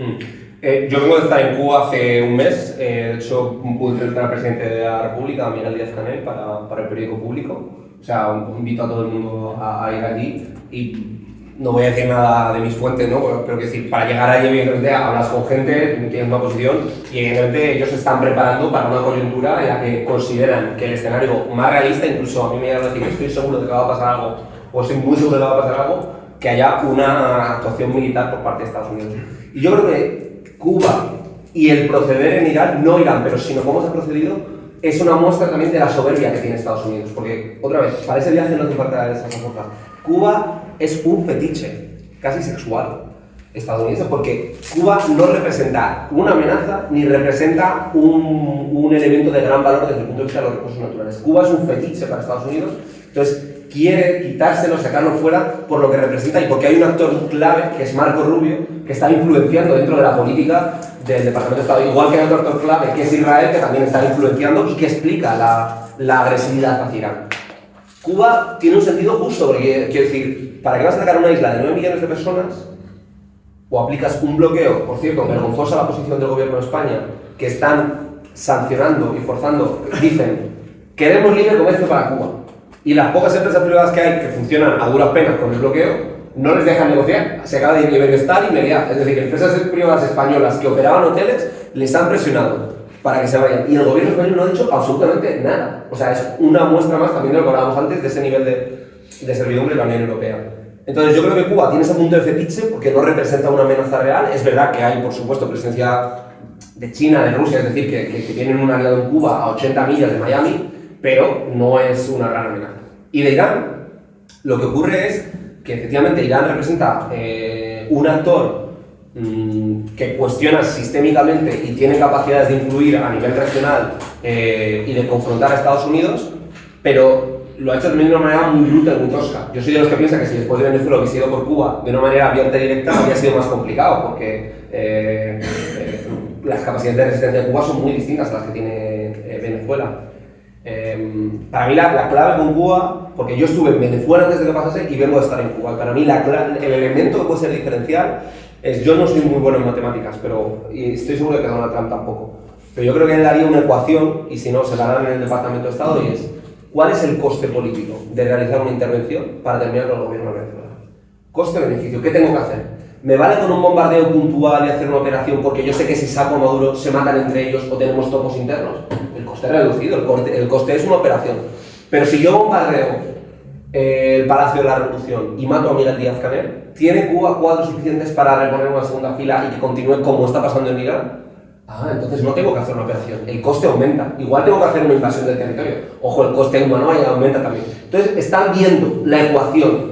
Yo vengo de estar en Cuba hace un mes. De hecho, pude entrevistar al presidente de la República, Miguel Díaz-Canel, para el periódico Público. O sea, invito a todo el mundo a ir allí. Y no voy a decir nada de mis fuentes, ¿no? Pero que decir, para llegar allí, evidentemente, hablas con gente, tienes una posición y evidentemente ellos se están preparando para una coyuntura en la que consideran que el escenario más realista, incluso a mí me llegan a decir que estoy seguro de que va a pasar algo, o estoy muy seguro de que va a pasar algo, que haya una actuación militar por parte de Estados Unidos. Y yo creo que Cuba y el proceder en Irán, no Irán, pero sino cómo se ha procedido, es una muestra también de la soberbia que tiene Estados Unidos. Porque, otra vez, para ese viaje no hace falta esa cosa. Cuba es un fetiche casi sexual estadounidense, porque Cuba no representa una amenaza ni representa un elemento de gran valor desde el punto de vista de los recursos naturales. Cuba es un fetiche para Estados Unidos, entonces quiere quitárselo, sacarlo fuera por lo que representa y porque hay un actor clave, que es Marco Rubio, que está influenciando dentro de la política del Departamento de Estado, igual que hay otro actor clave, que es Israel, que también está influenciando y que explica la agresividad hacia Irán. Cuba tiene un sentido justo, porque quiero decir, ¿para qué vas a sacar una isla de 9 millones de personas? O aplicas un bloqueo, por cierto, vergonzosa la posición del gobierno de España, que están sancionando y forzando, dicen, queremos libre comercio para Cuba. Y las pocas empresas privadas que hay que funcionan a duras penas con el bloqueo, no les dejan negociar. Se acaba de ir Iberostar y Meliá. Es decir, empresas privadas españolas que operaban hoteles les han presionado para que se vayan. Y el gobierno español no ha dicho absolutamente nada. O sea, es una muestra más también de lo que hablábamos antes, de ese nivel de servidumbre de la Unión Europea. Entonces yo creo que Cuba tiene ese punto de fetiche porque no representa una amenaza real. Es verdad que hay, por supuesto, presencia de China, de Rusia, es decir, que tienen un aliado en Cuba a 80 millas de Miami, pero no es una gran amenaza. Y de Irán, lo que ocurre es que efectivamente Irán representa un actor que cuestiona sistémicamente y tiene capacidades de influir a nivel regional y de confrontar a Estados Unidos, pero lo ha hecho también de una manera muy bruta y muy tosca. Yo soy de los que piensa que si después de Venezuela hubiese ido por Cuba de una manera abierta y directa, habría sido más complicado, porque las capacidades de resistencia de Cuba son muy distintas a las que tiene Venezuela. Para mí la clave con Cuba, porque yo estuve en Venezuela antes de que pasase y vengo a estar en Cuba, para mí el elemento que puede ser diferencial es, yo no soy muy bueno en matemáticas, y estoy seguro de que Donald Trump tampoco, pero yo creo que él daría una ecuación, y si no se la dan en el Departamento de Estado, y es, ¿cuál es el coste político de realizar una intervención para terminar con el gobierno venezolano? Coste-beneficio, ¿qué tengo que hacer? ¿Me vale con un bombardeo puntual y hacer una operación porque yo sé que si saco a Maduro se matan entre ellos o tenemos topos internos? El coste es reducido, el coste es una operación. Pero si yo bombardeo el Palacio de la Revolución y mato a Miguel Díaz-Canel, ¿tiene Cuba cuadros suficientes para reponer una segunda fila y que continúe como está pasando en Irán? Entonces no tengo que hacer una operación, el coste aumenta. Igual tengo que hacer una invasión del territorio. Ojo, el coste humano aumenta también. Entonces están viendo la ecuación.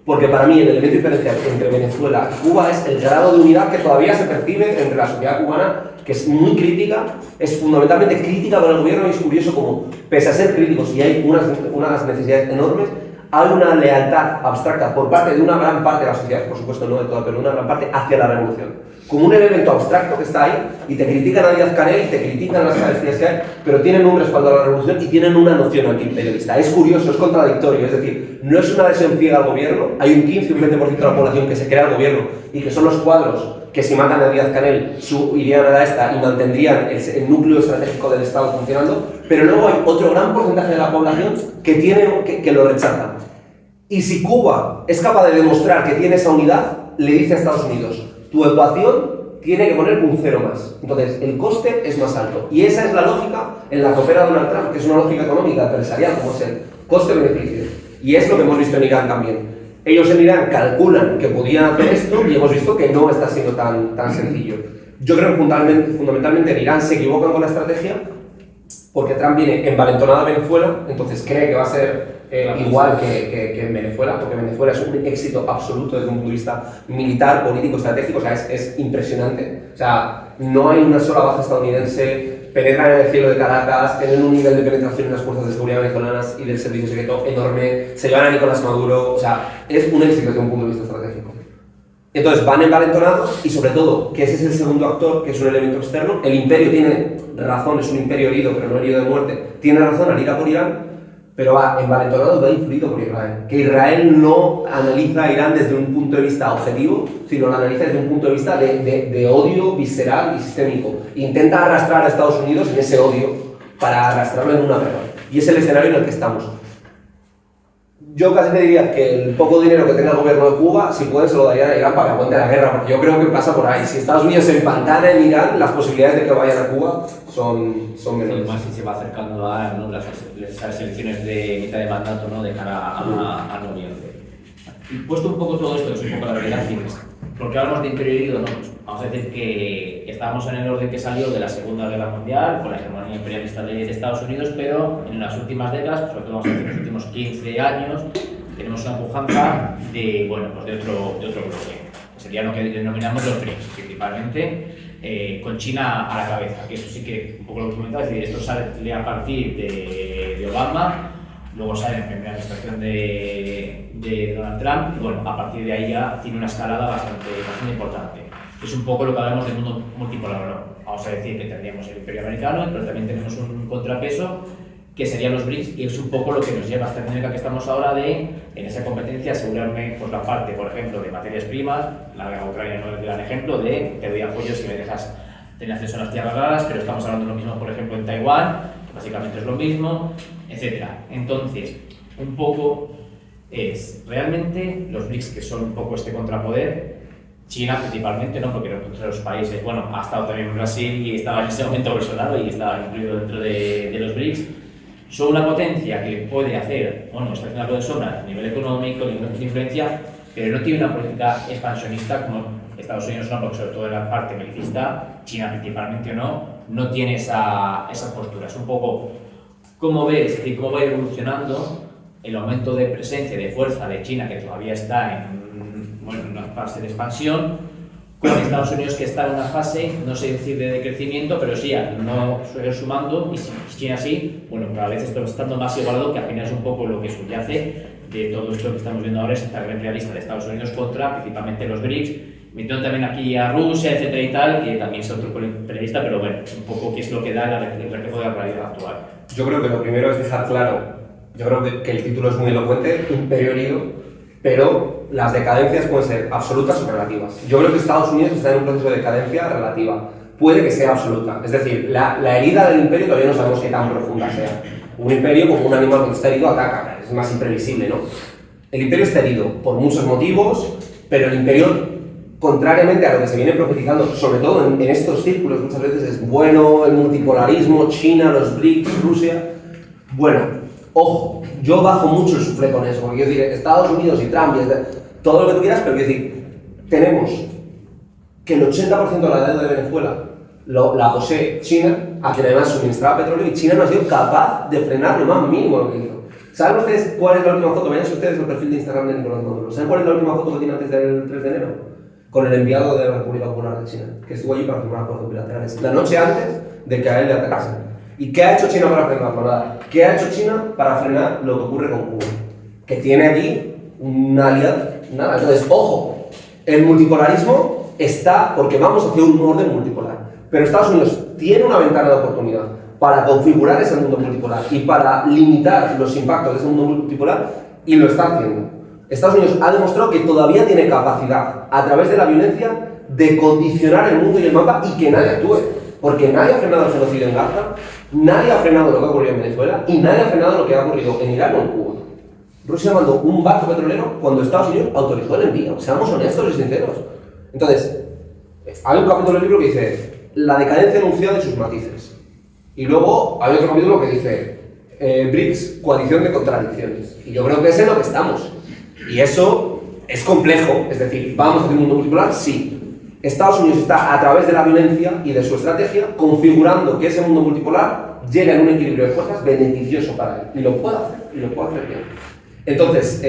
Porque para mí el elemento diferencial entre Venezuela y Cuba es el grado de unidad que todavía se percibe entre la sociedad cubana, que es muy crítica, es fundamentalmente crítica con el gobierno, y es curioso como, pese a ser críticos y hay unas necesidades enormes, hay una lealtad abstracta por parte de una gran parte de la sociedad, por supuesto no de toda, pero de una gran parte, hacia la revolución. Como un elemento abstracto que está ahí, y te critican a Díaz-Canel y te critican las características que hay, pero tienen un respaldo a la revolución y tienen una noción antiimperialista. Es curioso, es contradictorio, es decir, no es una adhesión ciega al gobierno, hay un 15 o un 20% de la población que se crea al gobierno y que son los cuadros que si matan a Díaz-Canel irían a la esta y mantendrían el núcleo estratégico del Estado funcionando, pero luego hay otro gran porcentaje de la población que lo rechaza. Y si Cuba es capaz de demostrar que tiene esa unidad, le dice a Estados Unidos, tu ecuación tiene que poner un cero más. Entonces, el coste es más alto. Y esa es la lógica en la que opera Donald Trump, que es una lógica económica, empresarial, como es el coste-beneficio. Y es lo que hemos visto en Irán también. Ellos en Irán calculan que podían hacer esto y hemos visto que no está siendo tan sencillo. Yo creo que fundamentalmente en Irán se equivocan con la estrategia porque Trump viene envalentonado a Venezuela, entonces cree que va a ser igual que en Venezuela, porque Venezuela es un éxito absoluto desde un punto de vista militar, político, estratégico, o sea, es impresionante. O sea, no hay una sola baza estadounidense, penetran en el cielo de Caracas, tienen un nivel de penetración en las fuerzas de seguridad venezolanas y del servicio secreto enorme, se llevan a Nicolás Maduro, o sea, es un éxito desde un punto de vista estratégico. Entonces van envalentonados y sobre todo, que ese es el segundo actor, que es un elemento externo, el imperio tiene razón, es un imperio herido, pero no herido de muerte, tiene razón al ir a por Irán, pero va envalentonado y va influido por Israel. Que Israel no analiza a Irán desde un punto de vista objetivo, sino lo analiza desde un punto de vista de odio visceral y sistémico. Intenta arrastrar a Estados Unidos en ese odio para arrastrarlo en una guerra. Y es el escenario en el que estamos. Yo casi te diría que el poco dinero que tenga el gobierno de Cuba, si pueden, se lo darían a Irán para que aguante la guerra, porque yo creo que pasa por ahí. Si Estados Unidos se empantana en Irán, las posibilidades de que vayan a Cuba son menores.
Más si se va acercando a las elecciones de mitad de mandato, ¿no? De cara a noviembre. Y puesto un poco todo esto, que es un poco la realidad, porque hablamos de imperio herido, ¿no? Pues vamos a decir que estábamos en el orden que salió de la Segunda Guerra Mundial, con la hegemonía imperialista de Estados Unidos, pero en las últimas décadas, sobre todo vamos a decir en los últimos 15 años, tenemos una pujanza de, bueno, pues de otro bloque, que sería lo que denominamos los BRICS, principalmente, con China a la cabeza, que eso sí que un poco lo comentaba, es decir, esto sale a partir de Obama, luego sale en la primera administración de Donald Trump, y bueno, a partir de ahí ya tiene una escalada bastante importante. Es un poco lo que hablamos del mundo multipolar, ¿no? Vamos a decir que tendríamos el imperio americano, pero también tenemos un contrapeso, que serían los BRICS, y es un poco lo que nos lleva a esta dinámica que estamos ahora de, en esa competencia, asegurarme por la parte, por ejemplo, de materias primas. La guerra Ucrania no es un gran ejemplo de te doy apoyo si me dejas tener acceso a las tierras raras, pero estamos hablando de lo mismo, por ejemplo, en Taiwán, que básicamente es lo mismo, etc. Entonces, un poco es realmente los BRICS, que son un poco este contrapoder, China principalmente, ¿no? Porque entre los países, bueno, ha estado también Brasil y estaba en ese momento Bolsonaro y estaba incluido dentro de los BRICS, son una potencia que puede hacer, bueno, está haciendo algo de sombra a nivel económico, a nivel de influencia, pero no tiene una política expansionista como Estados Unidos, no, porque sobre todo en la parte belicista, China principalmente o no tiene esa postura. Es un poco cómo ver, es decir, cómo va evolucionando el aumento de presencia, de fuerza de China, que todavía está en una fase de expansión, con Estados Unidos, que está en una fase, no sé decir de decrecimiento, pero sí, no suele ir sumando, y si China sí, bueno, cada vez esto está estando más igualado, que al final es un poco lo que subyace de todo esto que estamos viendo ahora, es esta gran realista de Estados Unidos contra principalmente los BRICS, metiendo también aquí a Rusia, etcétera y tal, que también es otro periodista, pero bueno, un poco qué es lo que da el reflejo de la realidad actual.
Yo creo que lo primero es dejar claro, yo creo que el título es muy elocuente, imperio herido, pero las decadencias pueden ser absolutas o relativas. Yo creo que Estados Unidos está en un proceso de decadencia relativa. Puede que sea absoluta. Es decir, la herida del imperio todavía no sabemos qué tan profunda sea. Un imperio, como un animal cuando está herido, ataca. Es más imprevisible, ¿no? El imperio está herido por muchos motivos, pero el imperio, contrariamente a lo que se viene profetizando, sobre todo en estos círculos, muchas veces es bueno, el multipolarismo, China, los BRICS, Rusia. Bueno, ojo, yo bajo mucho el suflé con eso, porque quiero decir, Estados Unidos y Trump, todo lo que tú quieras, pero quiero decir, tenemos que el 80% de la deuda de Venezuela la posee China, a quien además suministraba petróleo, y China no ha sido capaz de frenar lo más mínimo lo que hizo. ¿Saben ustedes cuál es la última foto? Vean ustedes el perfil de Instagram de Nicolás Maduro. ¿Saben cuál es la última foto que tiene antes del 3 de enero? Con el enviado de la República Popular de China, que estuvo allí para firmar acuerdos bilaterales, la noche antes de que a él le atacasen. ¿Y qué ha hecho China para frenarlo? Nada. ¿Qué ha hecho China para frenar lo que ocurre con Cuba? Que tiene aquí una alianza. Nada. Entonces, ojo, el multipolarismo está porque vamos hacia un orden multipolar. Pero Estados Unidos tiene una ventana de oportunidad para configurar ese mundo multipolar y para limitar los impactos de ese mundo multipolar, y lo está haciendo. Estados Unidos ha demostrado que todavía tiene capacidad, a través de la violencia, de condicionar el mundo y el mapa y que nadie actúe. Porque nadie ha frenado el genocidio en Gaza, nadie ha frenado lo que ha ocurrido en Venezuela y nadie ha frenado lo que ha ocurrido en Irak o en Cuba. Rusia mandó un barco petrolero cuando Estados Unidos autorizó el envío. Seamos honestos y sinceros. Entonces, hay un capítulo del libro que dice la decadencia anunciada y sus matices. Y luego hay otro capítulo que dice BRICS, coalición de contradicciones. Y yo creo que es en lo que estamos. Y eso es complejo, es decir, ¿vamos hacia un mundo multipolar? Sí. Estados Unidos está, a través de la violencia y de su estrategia, configurando que ese mundo multipolar llegue a un equilibrio de fuerzas beneficioso para él. Y lo puede hacer bien. Entonces,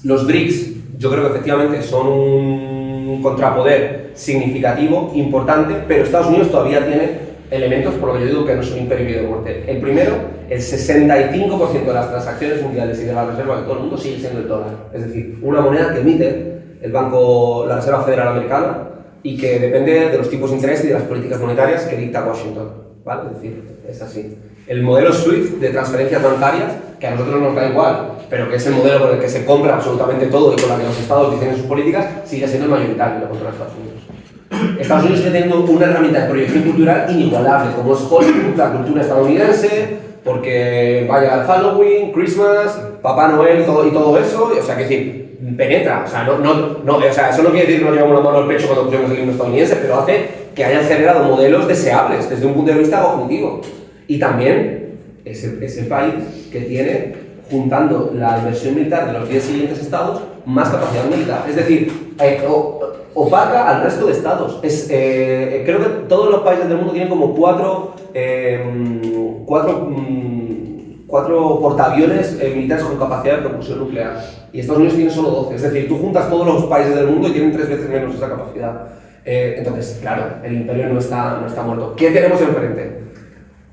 los BRICS, yo creo que efectivamente son un contrapoder significativo, importante, pero Estados Unidos todavía tiene elementos, por lo que yo digo que no es un imperio de muerte. El primero, el 65% de las transacciones mundiales y de las reservas de todo el mundo sigue siendo el dólar. Es decir, una moneda que emite la Reserva Federal Americana y que depende de los tipos de interés y de las políticas monetarias que dicta Washington, ¿vale? Es decir, es así. El modelo SWIFT de transferencias bancarias, que a nosotros nos da igual, pero que es el modelo con el que se compra absolutamente todo y con el que los estados dicen sus políticas, sigue siendo el mayoritario, lo controla Estados Unidos. Estados Unidos sigue teniendo una herramienta de proyección cultural inigualable, como es Hollywood, la cultura estadounidense, porque va a llegar Halloween, Christmas, Papá Noel y todo eso, o sea, que decir, penetra, o sea, o sea, eso no quiere decir que nos llevamos la mano al pecho cuando pusimos el himno estadounidense, pero hace que hayan generado modelos deseables desde un punto de vista cognitivo. Y también es el país que tiene, juntando la inversión militar de los 10 siguientes estados, más capacidad militar. Es decir, opaca al resto de estados. Creo que todos los países del mundo tienen como cuatro portaaviones militares con capacidad de propulsión nuclear. Y Estados Unidos tiene solo 12. Es decir, tú juntas todos los países del mundo y tienen 3 veces menos esa capacidad. Entonces, claro, el imperio no está muerto. ¿Qué tenemos enfrente?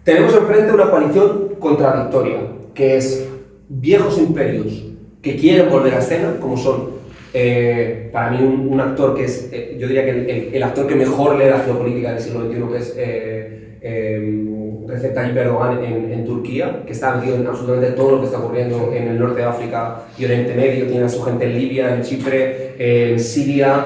Tenemos enfrente una coalición contradictoria, que es viejos imperios que quieren volver a escena, como son, para mí, un actor que es, yo diría que el actor que mejor lee la geopolítica del siglo XXI, que es Recep Tayyip Erdogan en Turquía, que está metido en absolutamente todo lo que está ocurriendo en el norte de África y Oriente Medio, tiene a su gente en Libia, en Chipre, en Siria,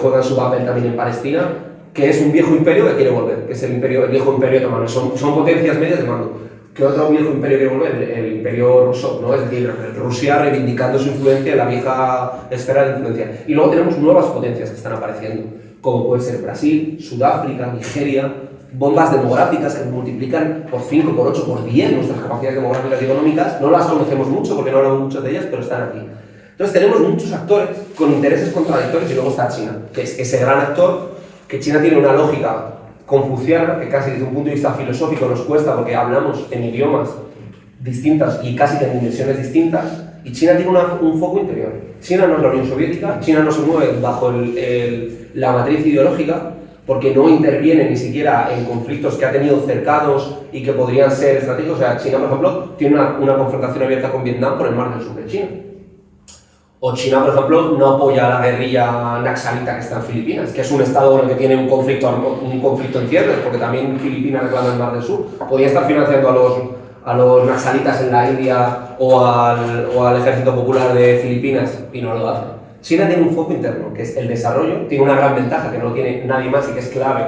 juegan su papel también en Palestina, que es un viejo imperio que quiere volver, que es el viejo imperio otomano. Son potencias medias de mando. ¿Qué otro viejo imperio quiere volver? El imperio ruso, ¿no? Es decir, Rusia reivindicando su influencia en la vieja esfera de influencia. Y luego tenemos nuevas potencias que están apareciendo, como puede ser Brasil, Sudáfrica, Nigeria, bombas demográficas que multiplican por 5, por 8, por 10 nuestras capacidades demográficas y económicas. No las conocemos mucho porque no hablamos mucho de ellas, pero están aquí. Entonces tenemos muchos actores con intereses contradictorios y luego está China, que es ese gran actor, que China tiene una lógica confuciana, que casi desde un punto de vista filosófico nos cuesta porque hablamos en idiomas distintas y casi en dimensiones distintas, y China tiene un foco interior. China no es la Unión Soviética, China no se mueve bajo la matriz ideológica, porque no interviene ni siquiera en conflictos que ha tenido cercanos y que podrían ser estratégicos. O sea, China, por ejemplo, tiene una confrontación abierta con Vietnam por el mar del sur de China. O China, por ejemplo, no apoya a la guerrilla naxalita que está en Filipinas, que es un estado con el que tiene un conflicto en ciernes, porque también Filipinas reclama el mar del sur. Podría estar financiando a los naxalitas en la India o al ejército popular de Filipinas y no lo hace. China tiene un foco interno, que es el desarrollo, tiene una gran ventaja que no tiene nadie más y que es clave,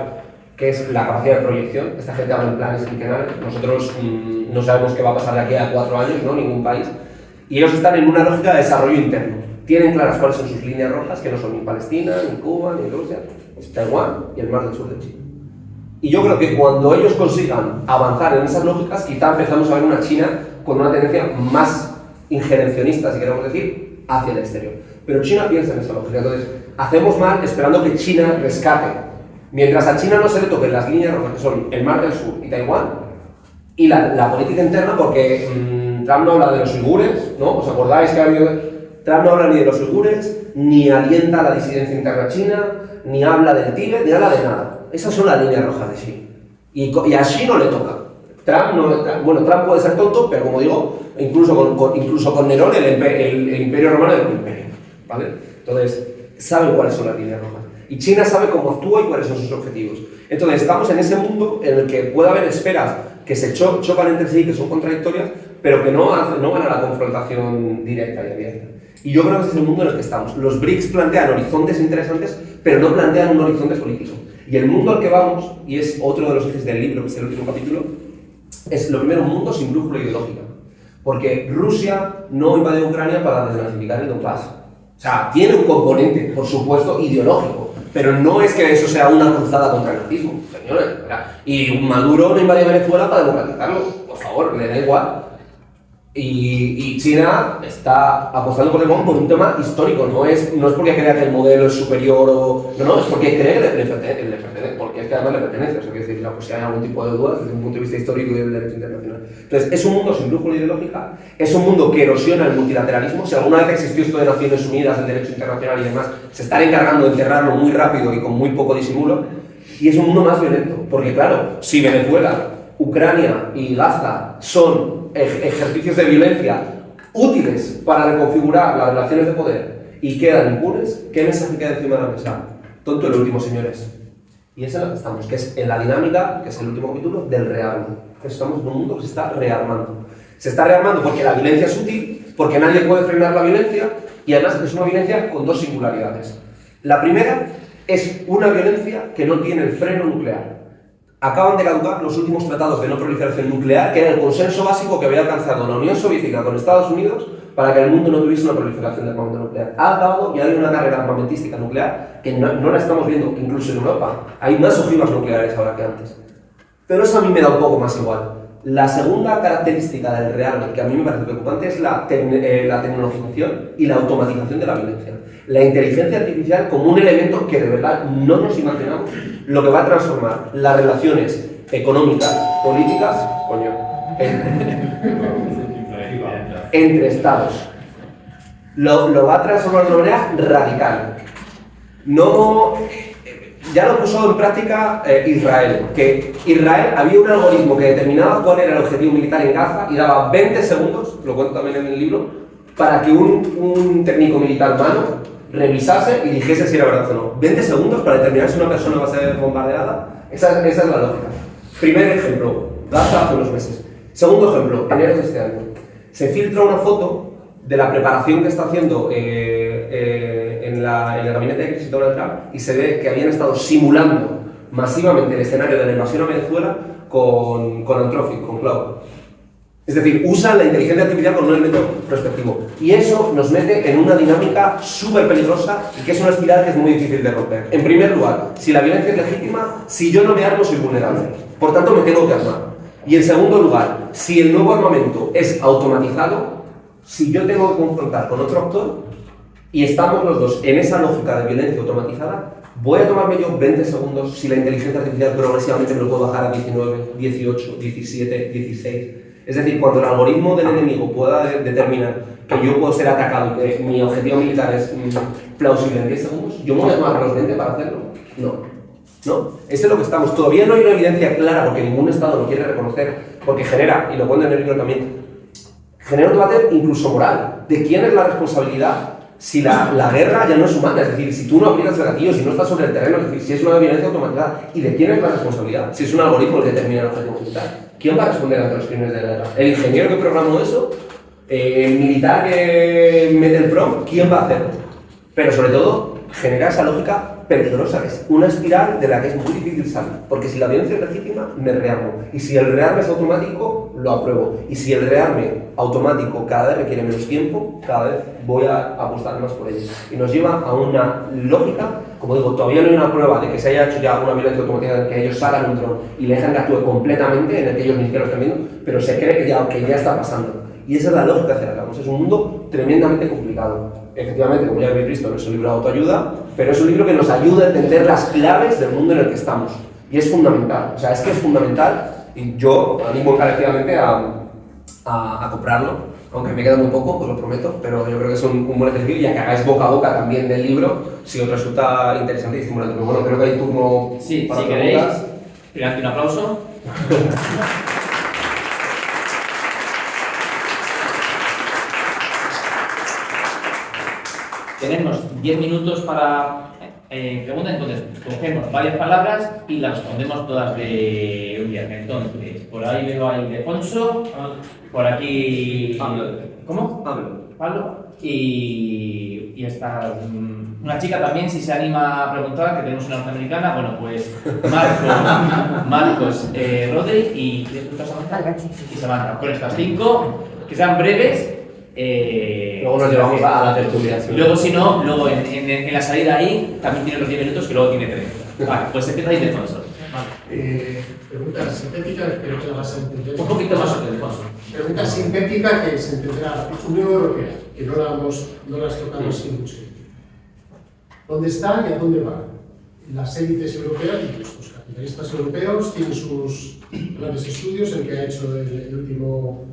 que es la capacidad de proyección. Esta gente habla en planes quinquenales, nosotros no sabemos qué va a pasar de aquí a 4 años, ¿no? Ningún país. Y ellos están en una lógica de desarrollo interno. Tienen claras cuáles son sus líneas rojas, que no son ni Palestina, ni Cuba, ni Rusia, es Taiwán y el mar del sur de China. Y yo creo que cuando ellos consigan avanzar en esas lógicas, quizá empezamos a ver una China con una tendencia más injerencionista, si queremos decir, hacia el exterior. Pero China piensa en esa lógica, entonces hacemos mal esperando que China rescate. Mientras a China no se le toquen las líneas rojas, que son el mar del sur y Taiwán, y la política interna, porque Trump no habla de los uigures, ¿no? ¿Os acordáis que ha habido...? Trump no habla ni de los uigures, ni alienta la disidencia interna china, ni habla del Tíbet, ni habla de nada. Esas son las líneas rojas de Xi. Y a Xi no le toca. Trump puede ser tonto, pero como digo, incluso con Nerón el imperio romano era un imperio, ¿vale? Entonces, saben cuáles son las líneas rojas. Y China sabe cómo actúa y cuáles son sus objetivos. Entonces, estamos en ese mundo en el que puede haber esferas que se chocan entre sí, que son contradictorias, pero que no van a la confrontación directa y abierta. Y yo creo que ese es el mundo en el que estamos. Los BRICS plantean horizontes interesantes, pero no plantean un horizonte político. Y el mundo al que vamos, y es otro de los ejes del libro, que es el último capítulo, es lo primero un mundo sin brújula ideológica. Porque Rusia no invadió Ucrania para desnazificar el Donbass. O sea, tiene un componente, por supuesto, ideológico, pero no es que eso sea una cruzada contra el nazismo, señores. Y Maduro no invadió Venezuela para democratizarlo, por favor, le da igual. Y China está apostando por el mundo por un tema histórico, no es porque crea que el modelo es superior no, es porque cree que le pertenece, porque es que además le pertenece, o sea, quiero decir, pues si hay algún tipo de dudas desde un punto de vista histórico y del derecho internacional. Entonces, es un mundo sin brújula ideológica, es un mundo que erosiona el multilateralismo. Si alguna vez existió esto de Naciones Unidas, el derecho internacional y demás, se están encargando de encerrarlo muy rápido y con muy poco disimulo, y es un mundo más violento, porque claro, si Venezuela, Ucrania y Gaza son ejercicios de violencia útiles para reconfigurar las relaciones de poder y quedan impunes, ¿qué mensaje queda encima de la mesa? Tonto el último, señores. Y es en lo que estamos, que es en la dinámica, que es el último capítulo, del rearme. Estamos en un mundo que se está rearmando. Se está rearmando porque la violencia es útil, porque nadie puede frenar la violencia, y además es una violencia con dos singularidades. La primera es una violencia que no tiene el freno nuclear. Acaban de caducar los últimos tratados de no proliferación nuclear, que era el consenso básico que había alcanzado la Unión Soviética con Estados Unidos para que el mundo no tuviese una proliferación de armamento nuclear. Ha acabado y hay una carrera armamentística nuclear que no la estamos viendo, incluso en Europa. Hay más ojivas nucleares ahora que antes. Pero eso a mí me da un poco más igual. La segunda característica del rearme, que a mí me parece preocupante, es la tecnologización y la automatización de la violencia. La inteligencia artificial como un elemento que de verdad no nos imaginamos lo que va a transformar las relaciones económicas, políticas, entre estados. Lo va a transformar de una manera radical. Ya lo puso en práctica Israel, que Israel había un algoritmo que determinaba cuál era el objetivo militar en Gaza y daba 20 segundos, lo cuento también en el libro, para que un técnico militar humano revisase y dijese si era verdad o no. 20 segundos para determinar si una persona va a ser bombardeada. Esa es la lógica. Primer ejemplo, Gaza hace unos meses. Segundo ejemplo, enero de este año. Se filtra una foto de la preparación que está haciendo en el gabinete de crisis de Donald Trump y se ve que habían estado simulando masivamente el escenario de la invasión a Venezuela con Anthropic, con Cloud. Es decir, usan la inteligencia artificial como un elemento prospectivo. Y eso nos mete en una dinámica súper peligrosa y que es una espiral que es muy difícil de romper. En primer lugar, si la violencia es legítima, si yo no me armo soy vulnerable. Por tanto, me tengo que armar. Y en segundo lugar, si el nuevo armamento es automatizado, si yo tengo que confrontar con otro actor y estamos los dos en esa lógica de violencia automatizada, voy a tomarme yo 20 segundos si la inteligencia artificial progresivamente me lo puedo bajar a 19, 18, 17, 16... Es decir, cuando el algoritmo del enemigo pueda determinar que yo puedo ser atacado y que mi objetivo militar es plausible en 10 segundos, ¿yo me voy a tomar los 20 para hacerlo? No. Eso es lo que estamos. Todavía no hay una evidencia clara porque ningún Estado lo quiere reconocer, porque genera, y lo cuento en el libro también, genera un debate incluso moral de quién es la responsabilidad si la guerra ya no es humana. Es decir, si tú no aprietas el gatillo, si no estás sobre el terreno, es decir, si es una violencia automatizada, ¿y de quién es la responsabilidad? Si es un algoritmo el que determina el objetivo militar. ¿Quién va a responder ante los crímenes de guerra? ¿El ingeniero que programó eso? ¿El militar que mete el prompt? ¿Quién va a hacerlo? Pero sobre todo, genera esa lógica peligrosa, es una espiral de la que es muy difícil salir. Porque si la violencia es legítima, me rearmo. Y si el rearme es automático, lo apruebo. Y si el rearme automático cada vez requiere menos tiempo, cada vez voy a apostar más por ello. Y nos lleva a una lógica, como digo, todavía no hay una prueba de que se haya hecho ya una violencia automática en que ellos salgan un dron y le dejan que actúe completamente, en el que ellos ni siquiera lo están viendo, pero se cree que ya está pasando. Y esa es la lógica hacia la que vamos. Es un mundo tremendamente complicado. Efectivamente, como ya habéis visto, no es un libro de autoayuda, pero es un libro que nos ayuda a entender las claves del mundo en el que estamos. Y es fundamental. O sea, es que es fundamental y yo animo encarecidamente a comprarlo, aunque me queda muy poco, os lo prometo, pero yo creo que es un buen ejercicio y a que hagáis boca a boca también del libro si os resulta interesante y estimulante. Pero bueno, creo que hay turno para
si
preguntas.
queréis, un aplauso. Tenemos 10 minutos para preguntas, entonces cogemos varias palabras y las respondemos todas de un día. Entonces, por ahí veo a Ildefonso, por aquí...
Pablo.
¿Cómo? Pablo. Y está una chica también, si se anima a preguntar, que tenemos una norteamericana, bueno, pues Marcos, Rodri y Samantha. Con estas 5, que sean breves.
Luego nos llevamos a la tertulia.
Sí. Luego, si no, luego en la salida ahí también tiene los 10 minutos, que luego tiene 30. Vale, pues empieza Ildefonso.
Pregunta sintética, creo que la vas a entender.
Un poquito más o menos.
Pregunta sintética que se entenderá. Unión Europea, que no la has tocado así mucho. ¿Dónde está y a dónde va? Las élites europeas y los capitalistas europeos tienen sus grandes estudios, el que ha hecho el último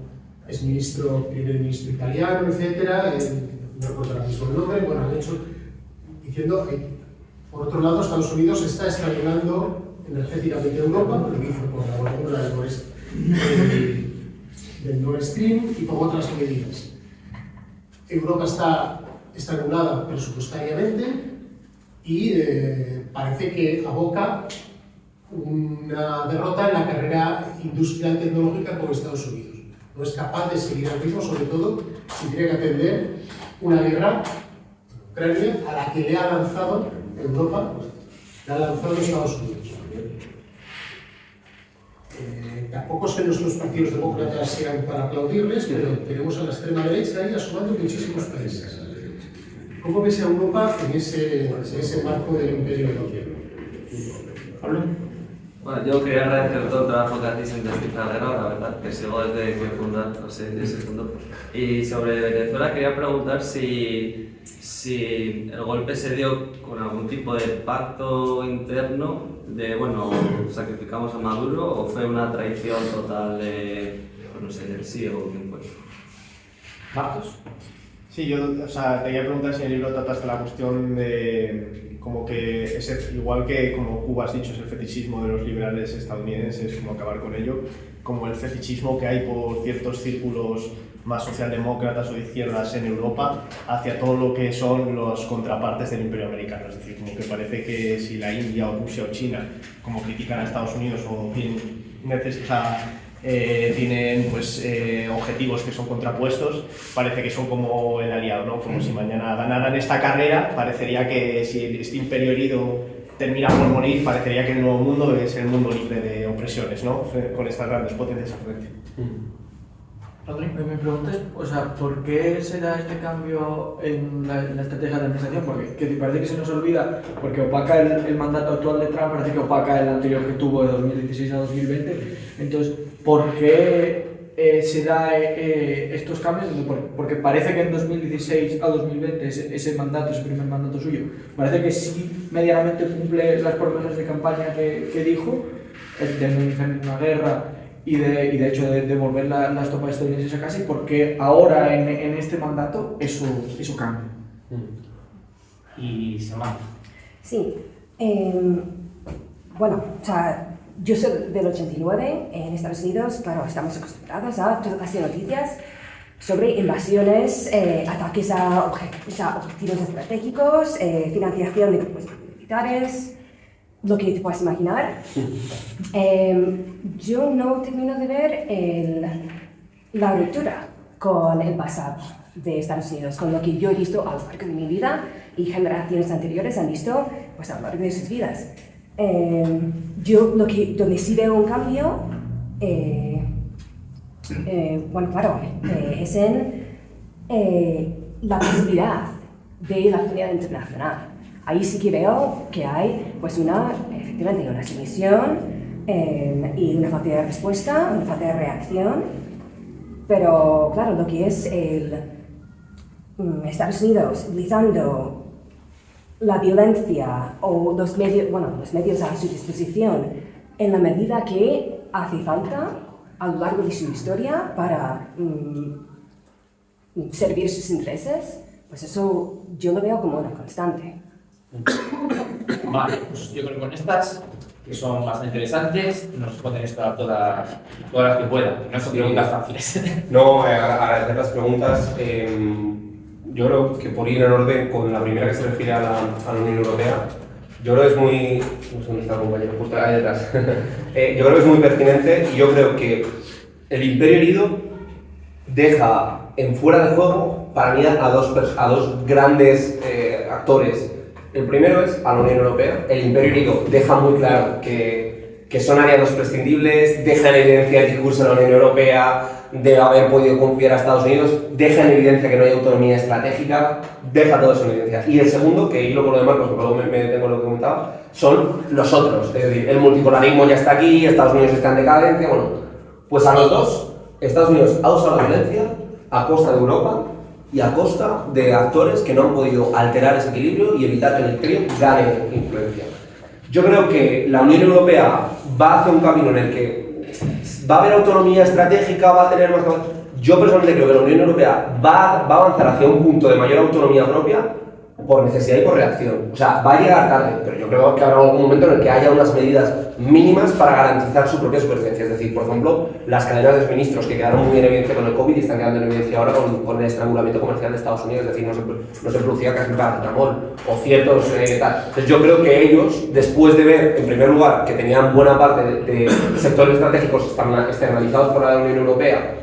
primer ministro italiano, etcétera, no recuerdo ahora mismo el nombre, bueno, han hecho diciendo que, por otro lado, Estados Unidos está estrangulando energéticamente Europa, lo hizo por la volcadura del Nord Stream y con otras medidas. Europa está estrangulada presupuestariamente y parece que aboca una derrota en la carrera industrial tecnológica con Estados Unidos. No es capaz de seguir al ritmo, sobre todo si tiene que atender una guerra en Ucrania a la que le ha lanzado Europa, le ha lanzado Estados Unidos. Tampoco es que nuestros partidos demócratas sean para aplaudirles, pero tenemos a la extrema derecha ahí asomando muchísimos países. ¿Cómo ves a Europa en ese marco del imperio europeo?
¿Pablo?
Bueno, yo quería agradecer todo el trabajo que hacéis en Descifrar la Guerra, la verdad, que sigo desde que se fundó. Y sobre Venezuela quería preguntar si el golpe se dio con algún tipo de pacto interno de, bueno, sacrificamos a Maduro, o fue una traición total de, no sé, del sí o quién fue.
¿Marcos?
Sí, yo te quería preguntar si en el libro trataste la cuestión de como que igual que como Cuba has dicho es el fetichismo de los liberales estadounidenses, como acabar con ello, como el fetichismo que hay por ciertos círculos más socialdemócratas o de izquierdas en Europa hacia todo lo que son los contrapartes del imperio americano. Es decir, como que parece que si la India o Rusia o China como critican a Estados Unidos o tienen pues, objetivos que son contrapuestos, parece que son como el aliado, ¿no? Como si mañana ganaran esta carrera, parecería que si este imperio herido termina por morir, parecería que el nuevo mundo es el mundo libre de opresiones, ¿no? Con estas grandes potencias al frente.
Me preguntas, o sea, ¿por qué se da este cambio en la estrategia de la administración? Porque que parece que se nos olvida, porque opaca el mandato actual de Trump, parece que opaca el anterior que tuvo de 2016 a 2020. Entonces, ¿por qué se da estos cambios? Porque parece que en 2016 a 2020 ese mandato, ese primer mandato suyo, parece que sí medianamente cumple las promesas de campaña que dijo, de no iniciar una guerra y de hecho de devolver las tropas estadounidenses a casa, y porque ahora en este mandato eso cambia.
Y Samantha.
Sí, bueno, o sea, yo soy del 89 en Estados Unidos, claro, estamos acostumbrados a todas las noticias sobre invasiones, ataques a objetivos estratégicos, financiación de grupos militares, lo que te puedas imaginar. Yo no termino de ver la ruptura con el pasado de Estados Unidos, con lo que yo he visto a lo largo de mi vida y generaciones anteriores han visto pues, a lo largo de sus vidas. Yo donde sí veo un cambio, bueno, claro, es en la posibilidad de la comunidad internacional. Ahí sí que veo que hay pues efectivamente una sumisión y una falta de respuesta, una falta de reacción, pero claro, lo que es Estados Unidos utilizando la violencia o los medios a su disposición en la medida que hace falta a lo largo de su historia para servir sus intereses, pues eso yo lo veo como una constante.
Vale, pues yo creo que con estas, que son bastante interesantes, nos responden esto a todas las que puedan. No son preguntas fáciles.
No, agradecer las preguntas. Yo creo que por ir en orden con la primera que se refiere a la Unión Europea, yo creo que es muy... No sé dónde está el compañero, justo ahí detrás. Yo creo que es muy pertinente y yo creo que el imperio herido deja en fuera de juego para mí a dos grandes actores. El primero es a la Unión Europea. El imperio herido deja muy claro que son aliados prescindibles, deja en evidencia el discurso de la Unión Europea, de haber podido confiar a Estados Unidos, deja en evidencia que no hay autonomía estratégica, deja todo eso en evidencia. Y el segundo, que hilo con lo de Marcos, porque luego me detengo en lo que comentaba, son los otros. Es decir, el multipolarismo ya está aquí, Estados Unidos está en decadencia, bueno, pues a los dos, Estados Unidos ha usado la violencia a costa de Europa y a costa de actores que no han podido alterar ese equilibrio y evitar que el imperio gane influencia. Yo creo que la Unión Europea va hacia un camino en el que va a haber autonomía estratégica, va a tener más capacidad. Yo personalmente creo que la Unión Europea va a avanzar hacia un punto de mayor autonomía propia por necesidad y por reacción. O sea, va a llegar tarde, pero yo creo que habrá algún momento en el que haya unas medidas mínimas para garantizar su propia supervivencia. Es decir, por ejemplo, las cadenas de suministros que quedaron muy en evidencia con el COVID y están quedando en evidencia ahora con el estrangulamiento comercial de Estados Unidos. Es decir, no se producía casi paracetamol o ciertos tal. Entonces yo creo que ellos, después de ver, en primer lugar, que tenían buena parte de sectores estratégicos externalizados por la Unión Europea,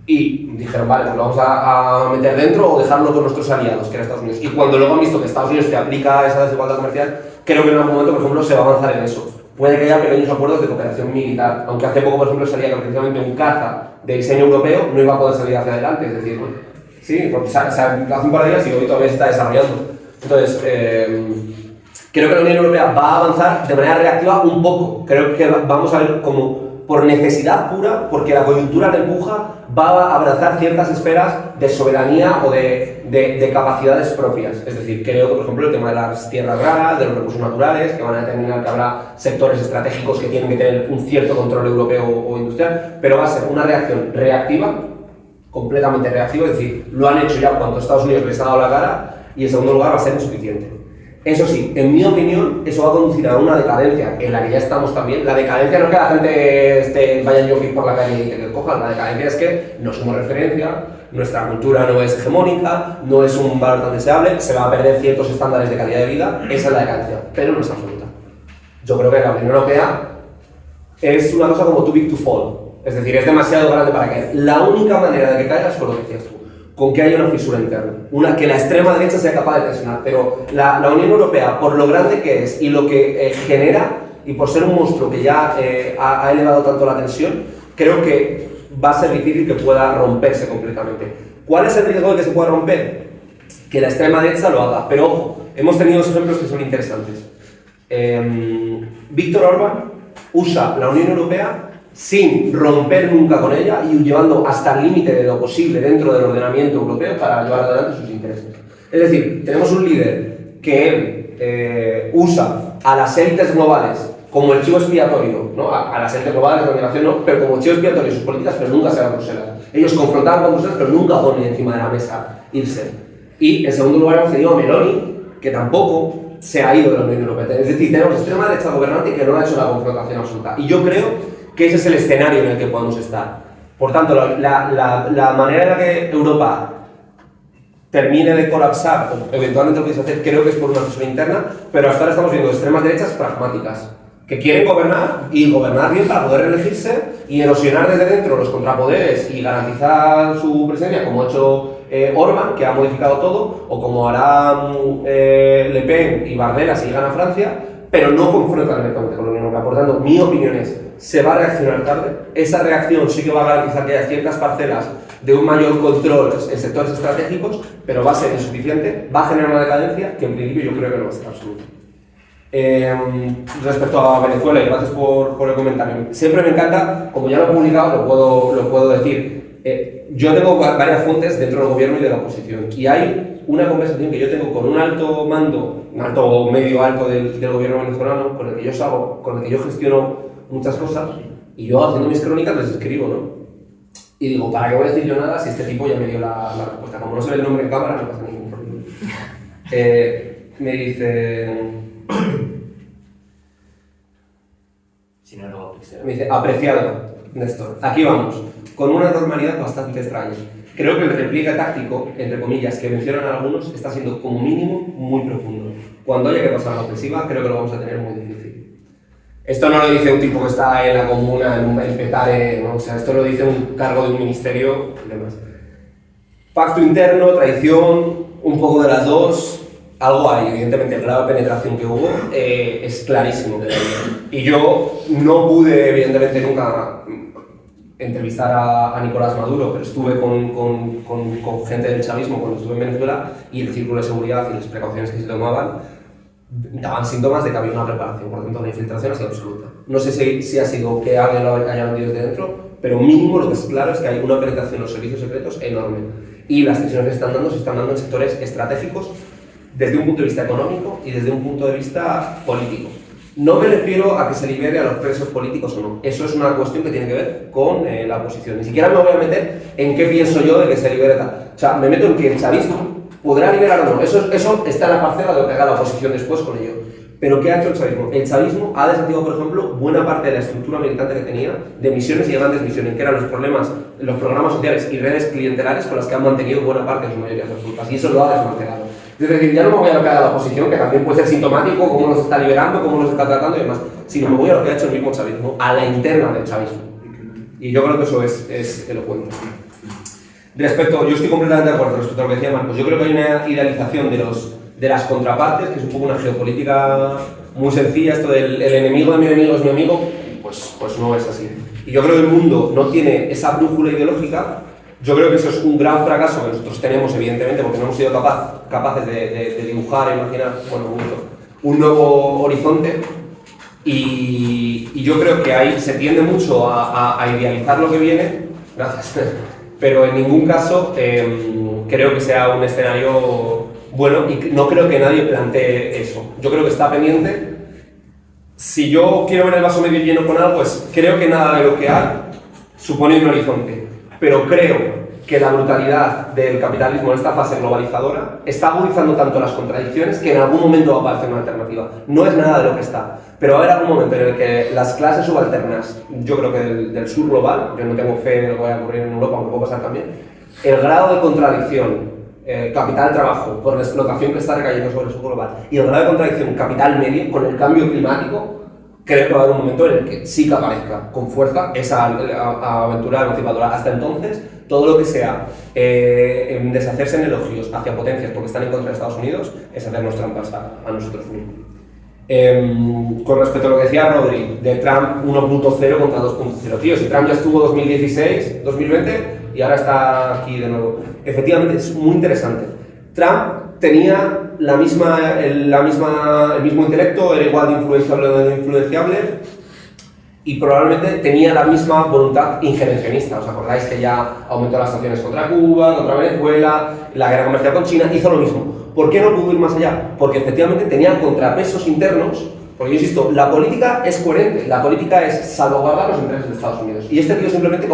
y dijeron, vale, pues lo vamos a meter dentro o dejarlo con nuestros aliados, que era Estados Unidos. Y cuando luego han visto que Estados Unidos te aplica esa desigualdad comercial, creo que en algún momento, por ejemplo, se va a avanzar en eso. Puede que haya pequeños acuerdos de cooperación militar, aunque hace poco, por ejemplo, salía que precisamente un caza de diseño europeo no iba a poder salir hacia adelante. Es decir, bueno, sí, porque hace un par de días y hoy todavía se está desarrollando. Entonces, creo que la Unión Europea va a avanzar de manera reactiva un poco. Creo que vamos a ver como por necesidad pura, porque la coyuntura la empuja, va a abrazar ciertas esferas de soberanía o de capacidades propias. Es decir, creo que, por ejemplo, el tema de las tierras raras, de los recursos naturales, que van a determinar que habrá sectores estratégicos que tienen que tener un cierto control europeo o industrial, pero va a ser una reacción reactiva, completamente reactiva, es decir, lo han hecho ya cuando Estados Unidos les ha dado la cara, y en segundo lugar va a ser insuficiente. Eso sí, en mi opinión, eso va a conducir a una decadencia en la que ya estamos también. La decadencia no es que la gente vaya en jogging por la calle y que cojan, la decadencia es que no somos referencia, nuestra cultura no es hegemónica, no es un valor tan deseable, se va a perder ciertos estándares de calidad de vida, esa es la decadencia, pero no es absoluta. Yo creo que la Unión Europea es una cosa como too big to fall, es decir, es demasiado grande para caer. La única manera de que caiga es con lo que decías tú, con que haya una fisura interna, que la extrema derecha sea capaz de tensionar, pero la Unión Europea, por lo grande que es y lo que genera, y por ser un monstruo que ya ha elevado tanto la tensión, creo que va a ser difícil que pueda romperse completamente. ¿Cuál es el riesgo de que se pueda romper? Que la extrema derecha lo haga, pero ojo, hemos tenido dos ejemplos que son interesantes. Víctor Orbán usa la Unión Europea sin romper nunca con ella y llevando hasta el límite de lo posible dentro del ordenamiento europeo para llevar adelante sus intereses. Es decir, tenemos un líder que usa a las élites globales como el chivo expiatorio, ¿no? A las élites globales de dominación no, pero como chivo expiatorio sus políticas, pero nunca se va a Bruselas. Ellos confrontaban con Bruselas, pero nunca ponen encima de la mesa irse. Y en segundo lugar hemos tenido a Meloni, que tampoco se ha ido de la Unión Europea. Es decir, tenemos extrema derecha gobernante que no ha hecho la confrontación absoluta. Y yo creo que ese es el escenario en el que podemos estar. Por tanto, la manera en la que Europa termine de colapsar, o eventualmente lo que se hacer, creo que es por una fisura interna, pero hasta ahora estamos viendo extremas derechas pragmáticas, que quieren gobernar y gobernar bien para poder reelegirse y erosionar desde dentro los contrapoderes y garantizar su presencia, como ha hecho Orbán, que ha modificado todo, o como harán Le Pen y Bardella si llegan a Francia, pero no confrontan directamente con la Unión Europea. Por tanto, mi opinión es, se va a reaccionar tarde. Esa reacción sí que va a garantizar que haya ciertas parcelas de un mayor control en sectores estratégicos, pero va a ser insuficiente, va a generar una decadencia que en principio yo creo que no va a ser absoluta. Respecto a Venezuela, y gracias por el comentario, siempre me encanta, como ya lo he publicado, lo puedo decir, yo tengo varias fuentes dentro del gobierno y de la oposición, y hay una conversación que yo tengo con un alto mando, un alto o medio alto del gobierno venezolano, con el que yo salgo, con el que yo gestiono muchas cosas, y yo haciendo mis crónicas les escribo, ¿no? Y digo, ¿para qué voy a decir yo nada si este tipo ya me dio la respuesta? Como no se ve el nombre en cámara, no pasa ningún problema. Me dice...
Si no, luego
Me dice, apreciado, Néstor, aquí vamos, con una normalidad bastante extraña. Creo que el repliegue táctico, entre comillas, que mencionan algunos, está siendo como mínimo muy profundo. Cuando haya que pasar la ofensiva, creo que lo vamos a tener muy difícil. Esto no lo dice un tipo que está en la comuna, en Petare, ¿no? O sea, esto lo dice un cargo de un ministerio y demás. Pacto interno, traición, un poco de las dos, algo hay. Evidentemente, el grado de penetración que hubo es clarísimo. Y yo no pude, evidentemente, nunca entrevistar a Nicolás Maduro, pero estuve con gente del chavismo cuando estuve en Venezuela y el círculo de seguridad y las precauciones que se tomaban daban síntomas de que había una preparación, por lo tanto la infiltración ha sido absoluta. No sé si ha sido que alguien lo haya vendido desde dentro, pero mínimo lo que es claro es que hay una penetración en los servicios secretos enorme y las decisiones que se están dando en sectores estratégicos desde un punto de vista económico y desde un punto de vista político. No me refiero a que se libere a los presos políticos o no, eso es una cuestión que tiene que ver con la oposición. Ni siquiera me voy a meter en qué pienso yo de que se libere tal. O sea, me meto en que el chavismo podrá liberar o no, eso está en la parcela de lo que haga la oposición después con ello. Pero ¿qué ha hecho el chavismo? El chavismo ha desactivado, por ejemplo, buena parte de la estructura militante que tenía de misiones y grandes misiones, que eran los programas sociales y redes clientelares con las que han mantenido buena parte de sus mayorías absolutas, y eso lo ha desmantelado. Es decir, ya no me voy a lo que haga la oposición, que también puede ser sintomático, cómo los está liberando, cómo los está tratando y demás, sino me voy a lo que ha hecho el mismo chavismo, a la interna del chavismo. Y yo creo que eso es elocuente. Yo estoy completamente de acuerdo respecto a lo que decía Marcos. Yo creo que hay una idealización de las contrapartes, que es un poco una geopolítica muy sencilla, esto del el enemigo de mi enemigo es mi amigo, pues no es así. Y yo creo que el mundo no tiene esa brújula ideológica. Yo creo que eso es un gran fracaso que nosotros tenemos, evidentemente, porque no hemos sido capaces de dibujar e imaginar un nuevo horizonte. Y yo creo que ahí se tiende mucho a idealizar lo que viene, gracias, pero en ningún caso creo que sea un escenario bueno y no creo que nadie plantee eso. Yo creo que está pendiente. Si yo quiero ver el vaso medio lleno con algo, pues creo que nada de lo que hay supone un horizonte. Pero creo que la brutalidad del capitalismo en esta fase globalizadora está agudizando tanto las contradicciones que en algún momento va a aparecer una alternativa. No es nada de lo que está, pero va a haber algún momento en el que las clases subalternas, yo creo que del sur global, yo no tengo fe de lo que vaya a ocurrir en Europa, aunque puede pasar también, el grado de contradicción, capital-trabajo, por la explotación que está recayendo sobre el sur global, y el grado de contradicción capital-medio, con el cambio climático, creo que va a haber un momento en el que sí que aparezca con fuerza esa aventura emancipadora. Hasta entonces, todo lo que sea en deshacerse en elogios hacia potencias porque están en contra de Estados Unidos es hacernos trampas a nosotros mismos. Con respecto a lo que decía Rodri, de Trump 1.0 contra 2.0, tío, si Trump ya estuvo 2016, 2020 y ahora está aquí de nuevo. Efectivamente, es muy interesante. Trump tenía el mismo intelecto, era igual de influenciable o de influenciable y probablemente tenía la misma voluntad injerencionista. ¿Os acordáis que ya aumentó las sanciones contra Cuba, contra Venezuela, la guerra comercial con China? Hizo lo mismo. ¿Por qué no pudo ir más allá? Porque efectivamente tenía contrapesos internos, porque yo insisto, la política es coherente, la política es salvaguardar los intereses de Estados Unidos y este tío simplemente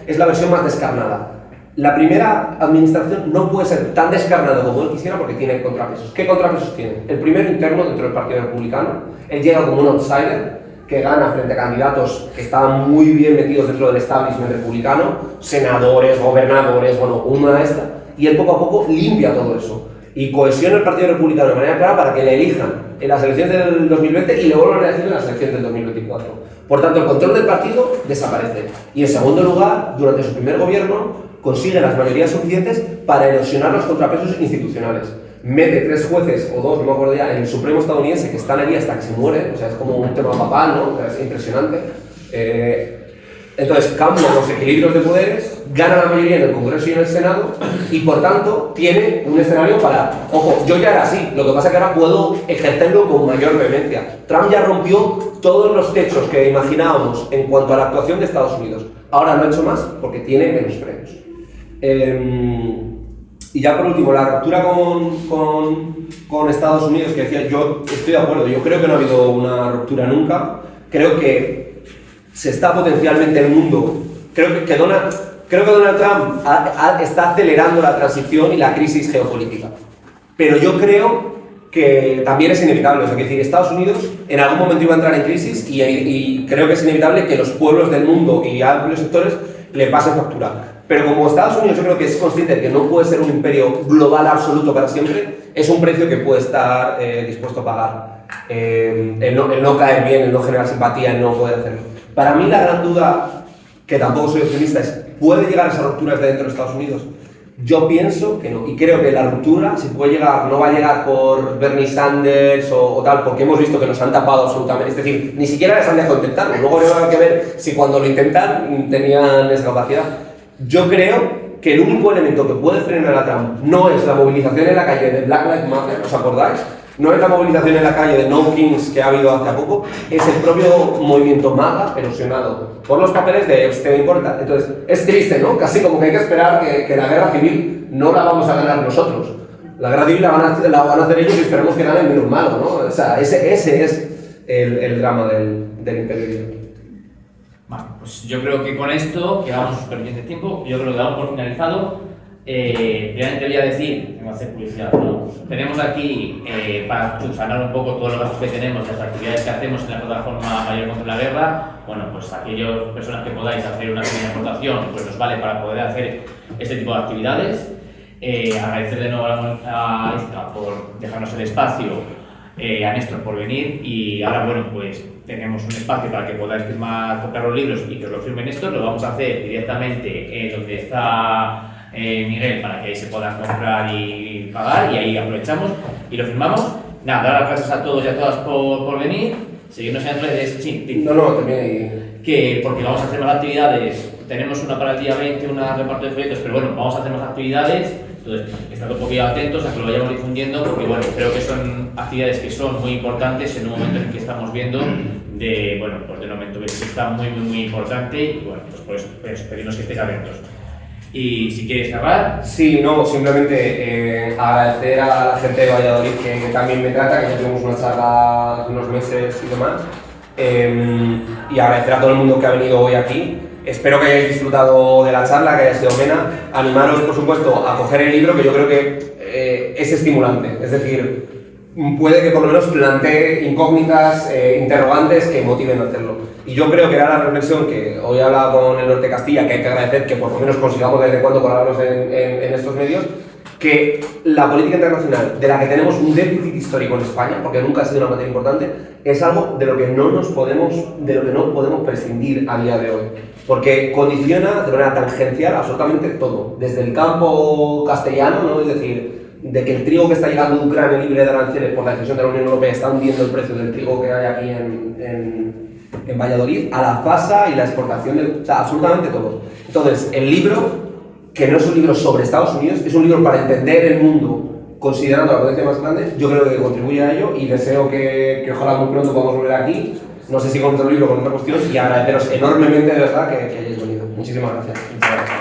es la versión más descarnada. La primera administración no puede ser tan descarnada como él quisiera porque tiene contrapesos. ¿Qué contrapesos tiene? El primero interno dentro del Partido Republicano. Él llega como un outsider que gana frente a candidatos que estaban muy bien metidos dentro del establishment republicano, senadores, gobernadores, bueno, una de estas, y él poco a poco limpia todo eso y cohesiona el Partido Republicano de manera clara para que le elijan en las elecciones del 2020 y le vuelvan a elegir en las elecciones del 2024. Por tanto, el control del partido desaparece. Y en segundo lugar, durante su primer gobierno, consigue las mayorías suficientes para erosionar los contrapesos institucionales. Mete 3 jueces o 2, no me acuerdo ya, en el Supremo estadounidense que están allí hasta que se mueren, o sea, es como un tema papal, ¿no? Es impresionante. Entonces cambia los equilibrios de poderes, gana la mayoría en el Congreso y en el Senado y por tanto tiene un escenario para, ojo, yo ya era así, lo que pasa es que ahora puedo ejercerlo con mayor vehemencia. Trump ya rompió todos los techos que imaginábamos en cuanto a la actuación de Estados Unidos. Ahora no ha hecho más porque tiene menos frenos. Y ya por último, la ruptura con Estados Unidos, que decía, yo estoy de acuerdo, yo creo que no ha habido una ruptura nunca, creo que se está potencialmente el mundo, creo que Donald Trump está acelerando la transición y la crisis geopolítica, pero yo creo que también es inevitable, es decir, Estados Unidos en algún momento iba a entrar en crisis y creo que es inevitable que los pueblos del mundo y amplios sectores le pasen factura. Pero como Estados Unidos yo creo que es consciente de que no puede ser un imperio global absoluto para siempre, es un precio que puede estar dispuesto a pagar. El no caer bien, el no generar simpatía, el no poder hacerlo. Para mí la gran duda, que tampoco soy optimista, es ¿puede llegar a esa ruptura desde dentro de Estados Unidos? Yo pienso que no, y creo que la ruptura, si puede llegar, no va a llegar por Bernie Sanders o tal, porque hemos visto que nos han tapado absolutamente, es decir, ni siquiera les han dejado intentarlo, luego habrá que ver si cuando lo intentan tenían esa capacidad. Yo creo que el único elemento que puede frenar a Trump no es la movilización en la calle de Black Lives Matter, ¿os acordáis? No es la movilización en la calle de No Kings que ha habido hace poco, es el propio movimiento MAGA erosionado por los papeles de Epstein y tal. Entonces, es triste, ¿no? Casi como que hay que esperar que la guerra civil no la vamos a ganar nosotros. La guerra civil la van a hacer ellos y esperemos que ganen menos malo, ¿no? O sea, ese es el drama del imperio.
Vale, pues yo creo que con esto, que vamos súper bien de tiempo, yo creo que damos por finalizado. Primeramente voy a decir, tengo que hacer publicidad, ¿no? Tenemos aquí, para subsanar un poco todos los gastos que tenemos, las actividades que hacemos en la plataforma Mayor contra la Guerra, bueno, pues aquellas personas que podáis hacer una pequeña aportación, pues nos vale para poder hacer este tipo de actividades. Agradecer de nuevo a Izka por dejarnos el espacio, a Néstor por venir, y ahora, bueno, pues tenemos un espacio para que podáis comprar los libros y que os lo firme Néstor. Lo vamos a hacer directamente donde está Miguel, para que ahí se puedan comprar y pagar, y ahí aprovechamos y lo firmamos. Nada, dar las gracias a todos y a todas por venir, seguirnos en redes, sí,
también
que porque vamos a hacer más actividades, tenemos una para el día 20, una reparto de folletos, pero bueno, vamos a hacer más actividades, entonces estad un poquito atentos a que lo vayamos difundiendo, porque bueno, creo que son actividades que son muy importantes en un momento en el que estamos viendo de un momento que está muy importante, y bueno, pues por eso pedimos que estéis atentos. Y si quieres cerrar.
Sí, no, simplemente agradecer a la gente de Valladolid que también me trata, que ya tuvimos una charla hace unos meses y demás. Y agradecer a todo el mundo que ha venido hoy aquí. Espero que hayáis disfrutado de la charla, que haya sido amena. Animaros, por supuesto, a coger el libro, que yo creo que es estimulante. Es decir, puede que por lo menos plantee incógnitas, interrogantes que motiven a hacerlo. Y yo creo que era la reflexión que hoy he hablado con el Norte Castilla, que hay que agradecer que por lo menos consigamos de vez en cuando colaborarnos en estos medios, que la política internacional, de la que tenemos un déficit histórico en España, porque nunca ha sido una materia importante, es algo de lo que no podemos prescindir a día de hoy. Porque condiciona de manera tangencial absolutamente todo, desde el campo castellano, ¿no? Es decir, de que el trigo que está llegando de Ucrania libre de aranceles por la decisión de la Unión Europea está hundiendo el precio del trigo que hay aquí en Valladolid, a la FASA y la exportación de... O sea, absolutamente todo. Entonces, el libro, que no es un libro sobre Estados Unidos, es un libro para entender el mundo considerando la potencia más grande, yo creo que contribuye a ello y deseo que ojalá muy pronto podamos volver aquí, no sé si con otro libro o con otra cuestión, y agradeceros enormemente de verdad que hayáis venido. Muchísimas gracias. Muchas gracias.